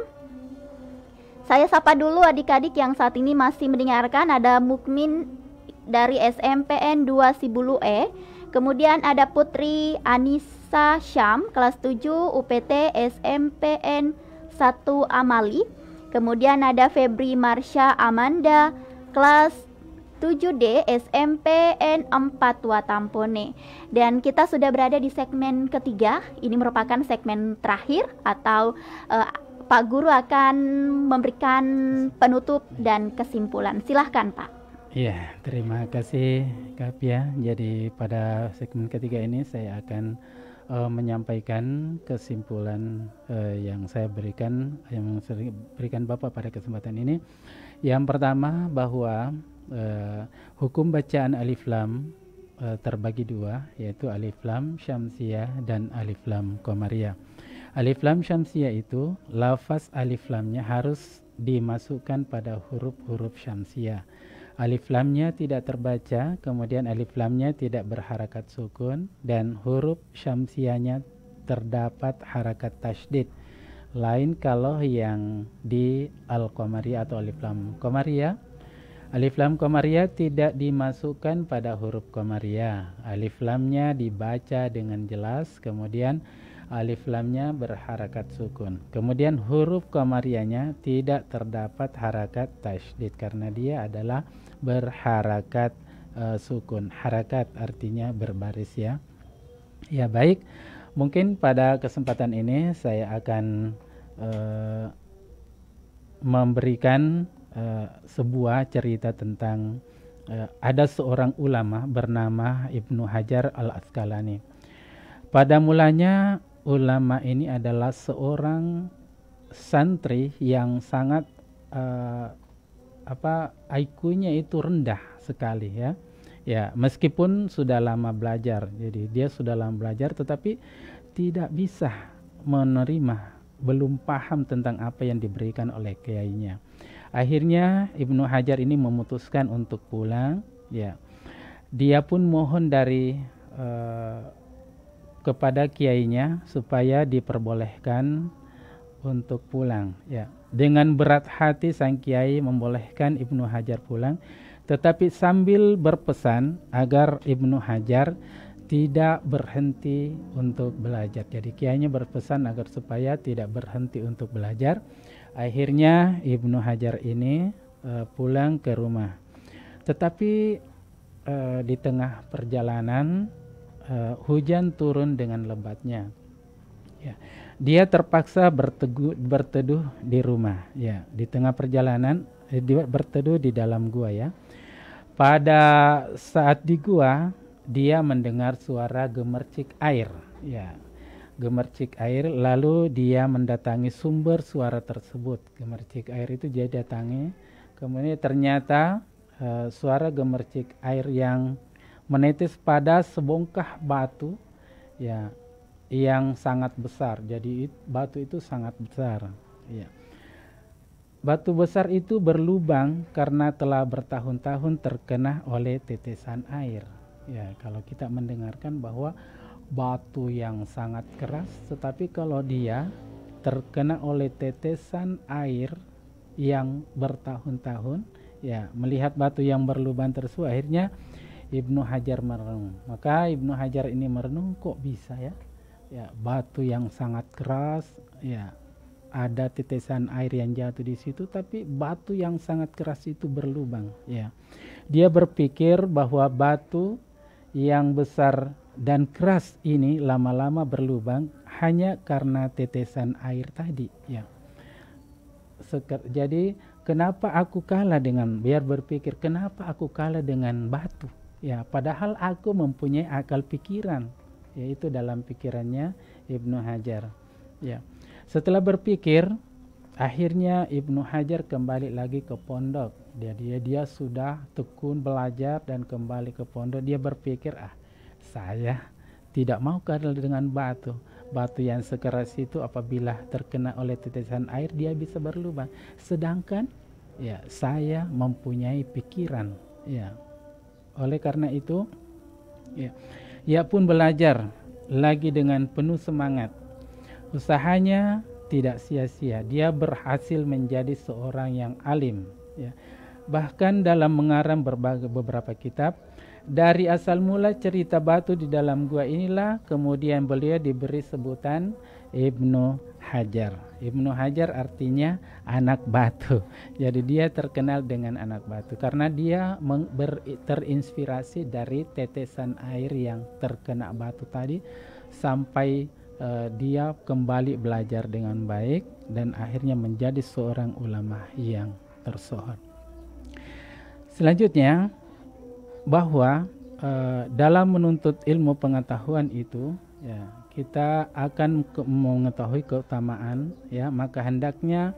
Saya sapa dulu adik-adik yang saat ini masih mendengarkan. Ada Mukmin dari SMPN 2 Sibulu-E. Kemudian ada Putri Anissa Syam kelas 7 UPT SMPN 1 Amali. Kemudian ada Febri Marsha Amanda kelas 7D SMPN 4 Watampone. Dan kita sudah berada di segmen ketiga. Ini merupakan segmen terakhir atau Pak Guru akan memberikan penutup dan kesimpulan. Silahkan Pak. Iya, terima kasih Kak Pia. Jadi pada segmen ketiga ini saya akan menyampaikan kesimpulan yang saya berikan Bapak pada kesempatan ini. Yang pertama bahwa hukum bacaan alif lam terbagi dua, yaitu alif lam syamsiyah dan alif lam qamariyah. Alif lam syamsiyah itu lafaz alif lamnya harus dimasukkan pada huruf-huruf syamsiyah. Alif lamnya tidak terbaca, kemudian alif lamnya tidak berharakat sukun, dan huruf syamsiyahnya terdapat harakat tasydid. Lain kalau yang di al-qamariyah atau alif lam qamariyah. Alif lam qamariyah tidak dimasukkan pada huruf qamariyah. Alif lamnya dibaca dengan jelas, kemudian alif lamnya berharakat sukun. Kemudian huruf qamariyahnya tidak terdapat harakat tasydid karena dia adalah berharakat sukun. Harakat artinya berbaris ya. Ya baik, mungkin pada kesempatan ini saya akan memberikan sebuah cerita tentang ada seorang ulama bernama Ibnu Hajar Al-Asqalani. Pada mulanya ulama ini adalah seorang santri yang sangat IQ-nya itu rendah sekali ya. Ya, meskipun sudah lama belajar. Jadi dia sudah lama belajar tetapi tidak bisa menerima, belum paham tentang apa yang diberikan oleh kiainya. Akhirnya Ibnu Hajar ini memutuskan untuk pulang ya. Dia pun mohon dari kepada kiainya supaya diperbolehkan untuk pulang ya. Dengan berat hati sang kiai membolehkan Ibnu Hajar pulang, tetapi sambil berpesan agar Ibnu Hajar tidak berhenti untuk belajar. Jadi kiainya berpesan agar supaya tidak berhenti untuk belajar. Akhirnya Ibnu Hajar ini pulang ke rumah. Tetapi di tengah perjalanan hujan turun dengan lebatnya. Ya. Dia terpaksa berteduh di rumah. Ya, di tengah perjalanan dia berteduh di dalam gua ya. Pada saat di gua dia mendengar suara gemercik air. Ya, gemercik air. Lalu dia mendatangi sumber suara tersebut. Gemercik air itu dia datangi. Kemudian ternyata suara gemercik air yang menetes pada sebongkah batu ya yang sangat besar. Jadi batu itu sangat besar ya. Batu besar itu berlubang karena telah bertahun-tahun terkena oleh tetesan air ya. Kalau kita mendengarkan bahwa batu yang sangat keras, tetapi kalau dia terkena oleh tetesan air yang bertahun-tahun ya, melihat batu yang berlubang tersebut, akhirnya Ibnu Hajar merenung. Maka Ibnu Hajar ini merenung, kok bisa ya? Ya, batu yang sangat keras, ya, ada tetesan air yang jatuh di situ, tapi batu yang sangat keras itu berlubang. Ya, dia berpikir bahwa batu yang besar dan keras ini lama-lama berlubang hanya karena tetesan air tadi. Ya, jadi kenapa aku kalah dengan? Biar berpikir kenapa aku kalah dengan batu? Ya, padahal aku mempunyai akal pikiran. Yaitu dalam pikirannya Ibnu Hajar. Ya. Setelah berpikir, akhirnya Ibnu Hajar kembali lagi ke pondok. Dia sudah tekun belajar dan kembali ke pondok. Dia berpikir, saya tidak mau kalah dengan batu. Batu yang sekeras itu apabila terkena oleh tetesan air dia bisa berlubang. Sedangkan ya saya mempunyai pikiran. Ya. Oleh karena itu, ya. Ia pun belajar lagi dengan penuh semangat. Usahanya tidak sia-sia. Dia berhasil menjadi seorang yang alim. Ya. Bahkan dalam mengarang beberapa kitab, dari asal mula cerita batu di dalam gua inilah kemudian beliau diberi sebutan Ibnu Hajar. Ibnu Hajar artinya anak batu. Jadi dia terkenal dengan anak batu karena dia terinspirasi dari tetesan air yang terkena batu tadi sampai dia kembali belajar dengan baik dan akhirnya menjadi seorang ulama yang tersohor. Selanjutnya bahwa dalam menuntut ilmu pengetahuan itu ya, kita akan mengetahui keutamaan ya, maka hendaknya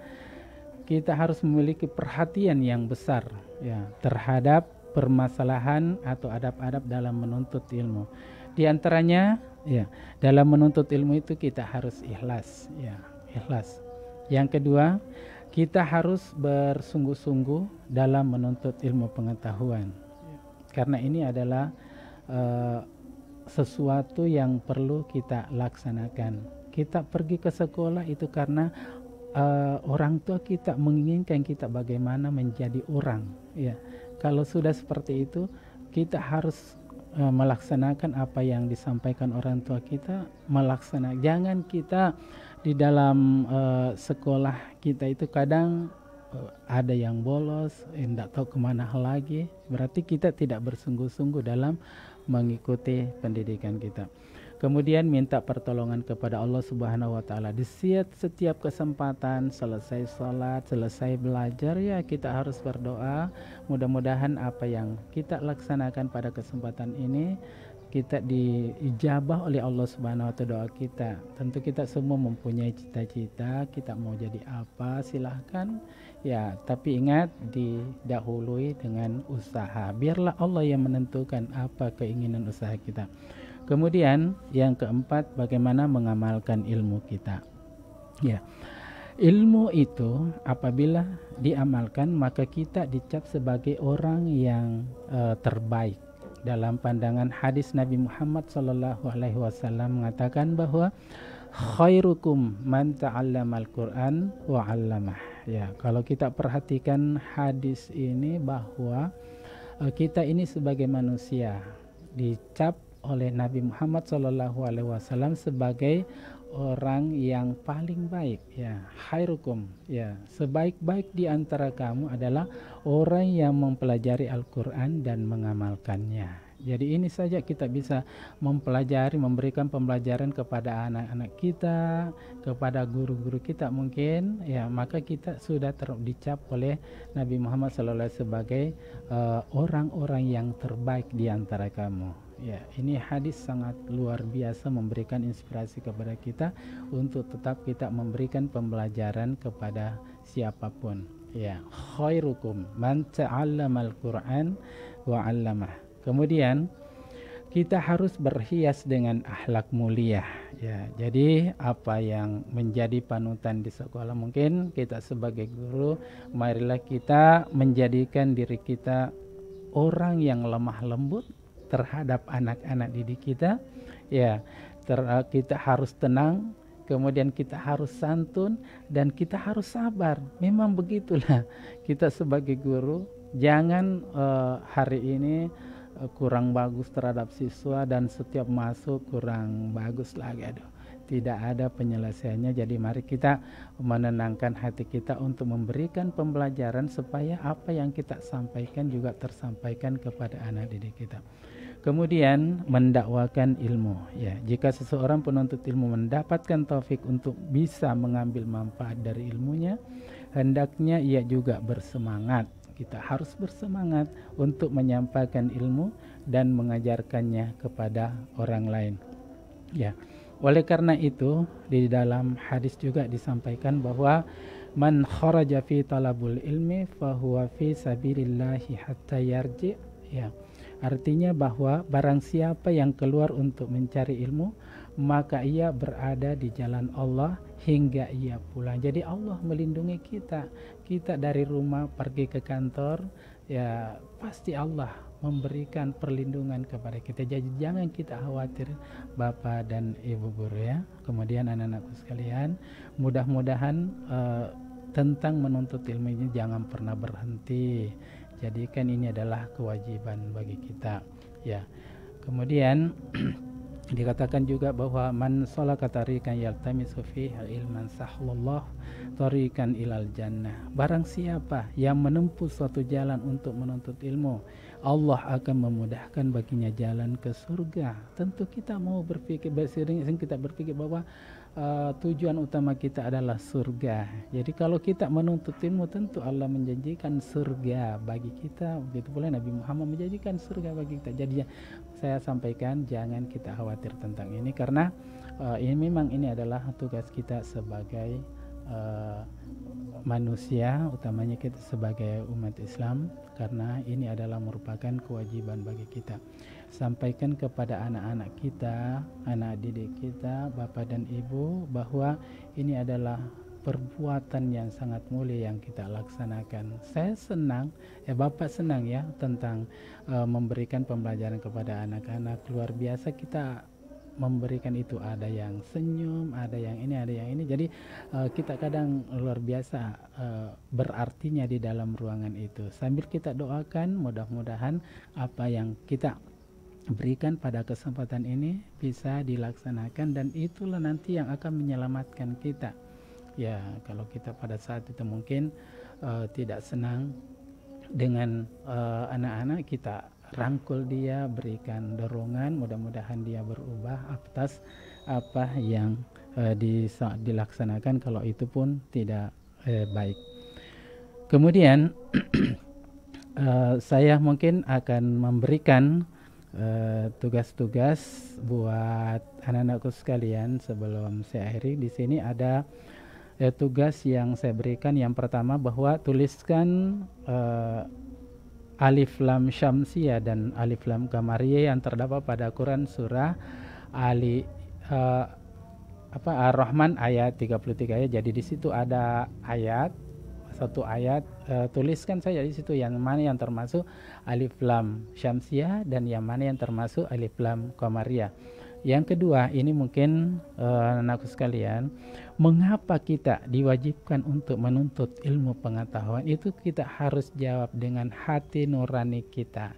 kita harus memiliki perhatian yang besar ya terhadap permasalahan atau adab-adab dalam menuntut ilmu. Di antaranya ya, dalam menuntut ilmu itu kita harus ikhlas ya, ikhlas. Yang kedua, kita harus bersungguh-sungguh dalam menuntut ilmu pengetahuan. Karena ini adalah sesuatu yang perlu kita laksanakan. Kita pergi ke sekolah itu karena orang tua kita menginginkan kita bagaimana menjadi orang. Ya, kalau sudah seperti itu, kita harus melaksanakan apa yang disampaikan orang tua kita. Melaksanakan. Jangan kita di dalam sekolah kita itu kadang ada yang bolos, tidak tahu kemana lagi. Berarti kita tidak bersungguh-sungguh dalam mengikuti pendidikan kita. Kemudian minta pertolongan kepada Allah Subhanahu wa taala. Di setiap kesempatan, selesai salat, selesai belajar ya kita harus berdoa. Mudah-mudahan apa yang kita laksanakan pada kesempatan ini kita diijabah oleh Allah Subhanahu wa taala doa kita. Tentu kita semua mempunyai cita-cita, kita mau jadi apa silahkan ya, tapi ingat didahului dengan usaha. Biarlah Allah yang menentukan apa keinginan usaha kita. Kemudian yang keempat, bagaimana mengamalkan ilmu kita. Ya. Ilmu itu apabila diamalkan maka kita dicap sebagai orang yang terbaik. Dalam pandangan hadis Nabi Muhammad SAW mengatakan bahwa khairukum man ta'allamal Qur'an wa 'allamah. Ya, kalau kita perhatikan hadis ini bahwa kita ini sebagai manusia dicap oleh Nabi Muhammad SAW sebagai orang yang paling baik, ya, khairukum, ya, sebaik-baik di antara kamu adalah orang yang mempelajari Al-Quran dan mengamalkannya. Jadi ini saja kita bisa mempelajari, memberikan pembelajaran kepada anak-anak kita, kepada guru-guru kita mungkin, ya, maka kita sudah dicap oleh Nabi Muhammad SAW sebagai orang-orang yang terbaik di antara kamu. Ya, ini hadis sangat luar biasa memberikan inspirasi kepada kita untuk tetap kita memberikan pembelajaran kepada siapapun. Ya, khairukum man ta'allamal Qur'an wa 'allamah. Kemudian kita harus berhias dengan akhlak mulia, ya. Jadi apa yang menjadi panutan di sekolah, mungkin kita sebagai guru, marilah kita menjadikan diri kita orang yang lemah lembut terhadap anak-anak didik kita, ya. Kita harus tenang, kemudian kita harus santun, dan kita harus sabar. Memang begitulah kita sebagai guru. Jangan hari ini kurang bagus terhadap siswa dan setiap masuk kurang bagus lagi, aduh, tidak ada penyelesaiannya. Jadi mari kita menenangkan hati kita untuk memberikan pembelajaran supaya apa yang kita sampaikan juga tersampaikan kepada anak didik kita. Kemudian mendakwakan ilmu, ya. Jika seseorang penuntut ilmu mendapatkan taufik untuk bisa mengambil manfaat dari ilmunya, hendaknya ia juga bersemangat. Kita harus bersemangat untuk menyampaikan ilmu dan mengajarkannya kepada orang lain, ya. Oleh karena itu di dalam hadis juga disampaikan bahwa man kharaja fi talabul ilmi fahuwa fi sabilillahi hatta yarji, ya. Artinya bahwa barang siapa yang keluar untuk mencari ilmu, maka ia berada di jalan Allah hingga ia pulang. Jadi Allah melindungi kita. Kita dari rumah pergi ke kantor, ya pasti Allah memberikan perlindungan kepada kita. Jadi jangan kita khawatir Bapak dan Ibu guru, ya. Kemudian anak-anakku sekalian, mudah-mudahan tentang menuntut ilmu ini jangan pernah berhenti. Jadikan ini adalah kewajiban bagi kita, ya. Kemudian dikatakan juga bahwa man salaka tariqan yaltamisu fihi ilman sahlallahu tariqan ilal jannah. Barang siapa yang menempuh suatu jalan untuk menuntut ilmu, Allah akan memudahkan baginya jalan ke surga. Tentu kita mau berpikir, sering kita berpikir bahwa tujuan utama kita adalah surga. Jadi kalau kita menuntut ilmu, tentu Allah menjanjikan surga bagi kita. Begitu pula Nabi Muhammad menjanjikan surga bagi kita. Jadi saya sampaikan jangan kita khawatir tentang ini, karena memang ini adalah tugas kita sebagai manusia, utamanya kita sebagai umat Islam, karena ini adalah merupakan kewajiban bagi kita. Sampaikan kepada anak-anak kita, anak didik kita, Bapak dan Ibu, bahwa ini adalah perbuatan yang sangat mulia yang kita laksanakan. Saya senang, Bapak senang, ya, tentang memberikan pembelajaran kepada anak-anak. Luar biasa kita memberikan itu, ada yang senyum, ada yang ini, ada yang ini. Jadi kita kadang luar biasa berartinya di dalam ruangan itu. Sambil kita doakan, mudah-mudahan apa yang kita berikan pada kesempatan ini bisa dilaksanakan, dan itulah nanti yang akan menyelamatkan kita. Ya, kalau kita pada saat itu mungkin tidak senang dengan anak-anak, kita rangkul dia, berikan dorongan, mudah-mudahan dia berubah atas apa yang dilaksanakan kalau itu pun tidak baik. Kemudian saya mungkin akan memberikan tugas-tugas buat anak-anakku sekalian sebelum saya akhiri. Di sini ada tugas yang saya berikan. Yang pertama, bahwa tuliskan alif lam syamsiyah dan alif lam qamariyah yang terdapat pada Quran surah Ar-Rahman ayat 33, ya. Jadi di situ ada ayat, satu ayat, tuliskan saja di situ yang mana yang termasuk alif lam syamsiyah dan yang mana yang termasuk alif lam qamariyah. Yang kedua, ini mungkin anakku sekalian, mengapa kita diwajibkan untuk menuntut ilmu pengetahuan? Itu kita harus jawab dengan hati nurani kita.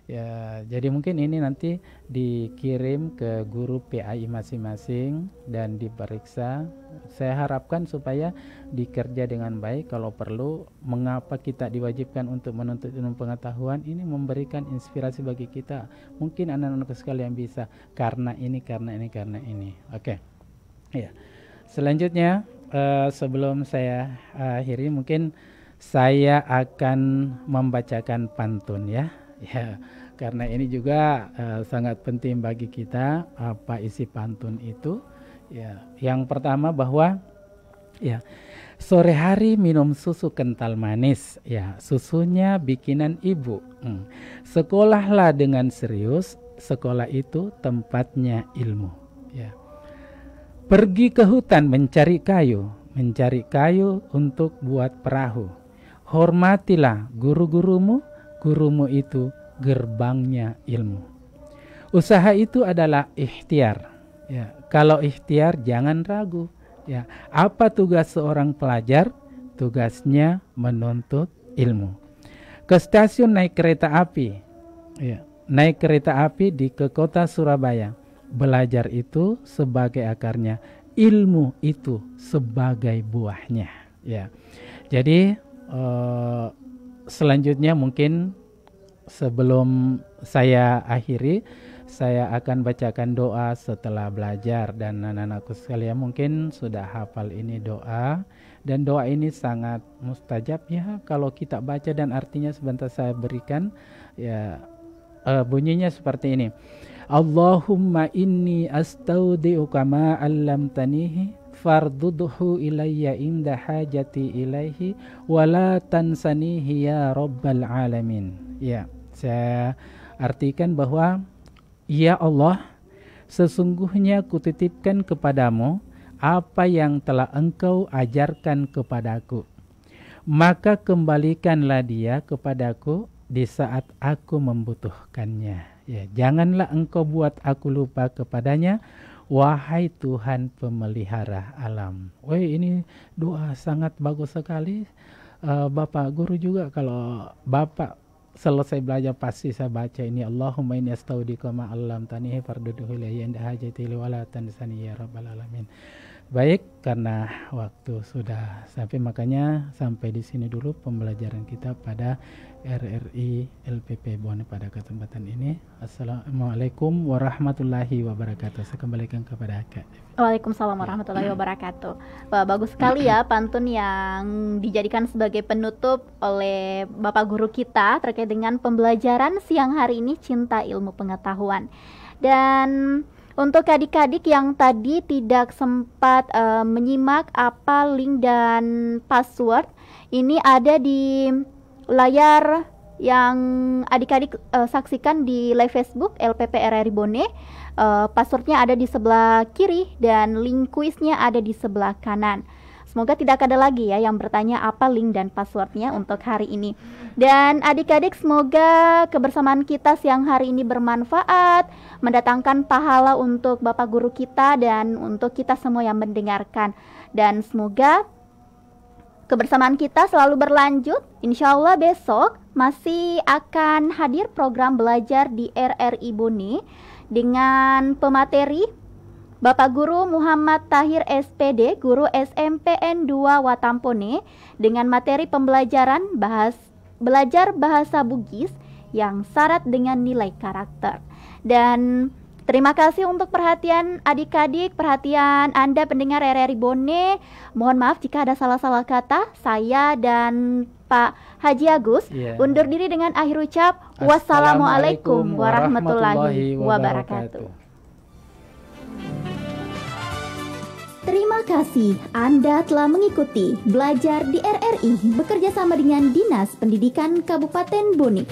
Ya, jadi mungkin ini nanti dikirim ke guru PAI masing-masing dan diperiksa. Saya harapkan supaya dikerja dengan baik. Kalau perlu, mengapa kita diwajibkan untuk menuntut ilmu pengetahuan, ini memberikan inspirasi bagi kita. Mungkin anak-anak sekalian bisa karena ini. Oke. Ya. Selanjutnya, sebelum saya akhiri, mungkin saya akan membacakan pantun ya. Ya, karena ini juga sangat penting bagi kita apa isi pantun itu. Ya, yang pertama bahwa ya, sore hari minum susu kental manis. Ya, susunya bikinan ibu. Sekolahlah dengan serius, sekolah itu tempatnya ilmu. Ya. Pergi ke hutan mencari kayu untuk buat perahu. Hormatilah guru-gurumu, gurumu itu gerbangnya ilmu. Usaha itu adalah ikhtiar. Ya, kalau ikhtiar jangan ragu. Ya, apa tugas seorang pelajar? Tugasnya menuntut ilmu. Ke stasiun naik kereta api. Ya, naik kereta api ke kota Surabaya. Belajar itu sebagai akarnya, ilmu itu sebagai buahnya. Ya, jadi selanjutnya mungkin sebelum saya akhiri, saya akan bacakan doa setelah belajar, dan anak-anakku sekalian mungkin sudah hafal ini doa, dan doa ini sangat mustajab ya kalau kita baca, dan artinya sebentar saya berikan ya. Bunyinya seperti ini. Allahumma inni astaudi'uka ma 'allamtanihi fardudhu ilayya inda hajati ilaihi wala tansanihi ya rabbal alamin. Ya, saya artikan bahwa ya Allah, sesungguhnya kutitipkan kepadamu apa yang telah engkau ajarkan kepadaku, maka kembalikanlah dia kepadaku di saat aku membutuhkannya. Ya, janganlah engkau buat aku lupa kepadanya, wahai Tuhan pemelihara alam. Woi, ini doa sangat bagus sekali. Bapak guru juga kalau Bapak selesai belajar pasti saya baca ini. Allahumma inni astaudiqa ma 'allamtanihi farduduhu ilayya inda hajati wa la tansani ya rabbal alamin. Baik, karena waktu sudah sampai, makanya sampai di sini dulu pembelajaran kita pada RRI LPP Bone pada kesempatan ini. Assalamualaikum warahmatullahi wabarakatuh. Saya kembalikan kepada Kak. Waalaikumsalam warahmatullahi wabarakatuh. Wah, bagus sekali ya pantun yang dijadikan sebagai penutup oleh Bapak Guru kita terkait dengan pembelajaran siang hari ini, cinta ilmu pengetahuan. Dan untuk adik-adik yang tadi tidak sempat menyimak apa link dan password, ini ada di layar yang adik-adik saksikan di live Facebook LPP RRI Bone. Passwordnya ada di sebelah kiri dan link kuisnya ada di sebelah kanan. Semoga tidak ada lagi ya yang bertanya apa link dan passwordnya untuk hari ini. Dan adik-adik, semoga kebersamaan kita siang hari ini bermanfaat, mendatangkan pahala untuk Bapak Guru kita dan untuk kita semua yang mendengarkan. Dan semoga kebersamaan kita selalu berlanjut. Insya Allah besok masih akan hadir program belajar di RRI Bone dengan pemateri Bapak Guru Muhammad Tahir SPD, Guru SMPN 2 Watampone, dengan materi pembelajaran belajar bahasa Bugis yang syarat dengan nilai karakter. Dan terima kasih untuk perhatian adik-adik, perhatian Anda pendengar RRI Bone. Mohon maaf jika ada salah-salah kata. Saya dan Pak Haji Agus undur diri dengan akhir ucap wassalamualaikum warahmatullahi wabarakatuh. Terima kasih Anda telah mengikuti Belajar di RRI bekerja sama dengan Dinas Pendidikan Kabupaten Bone.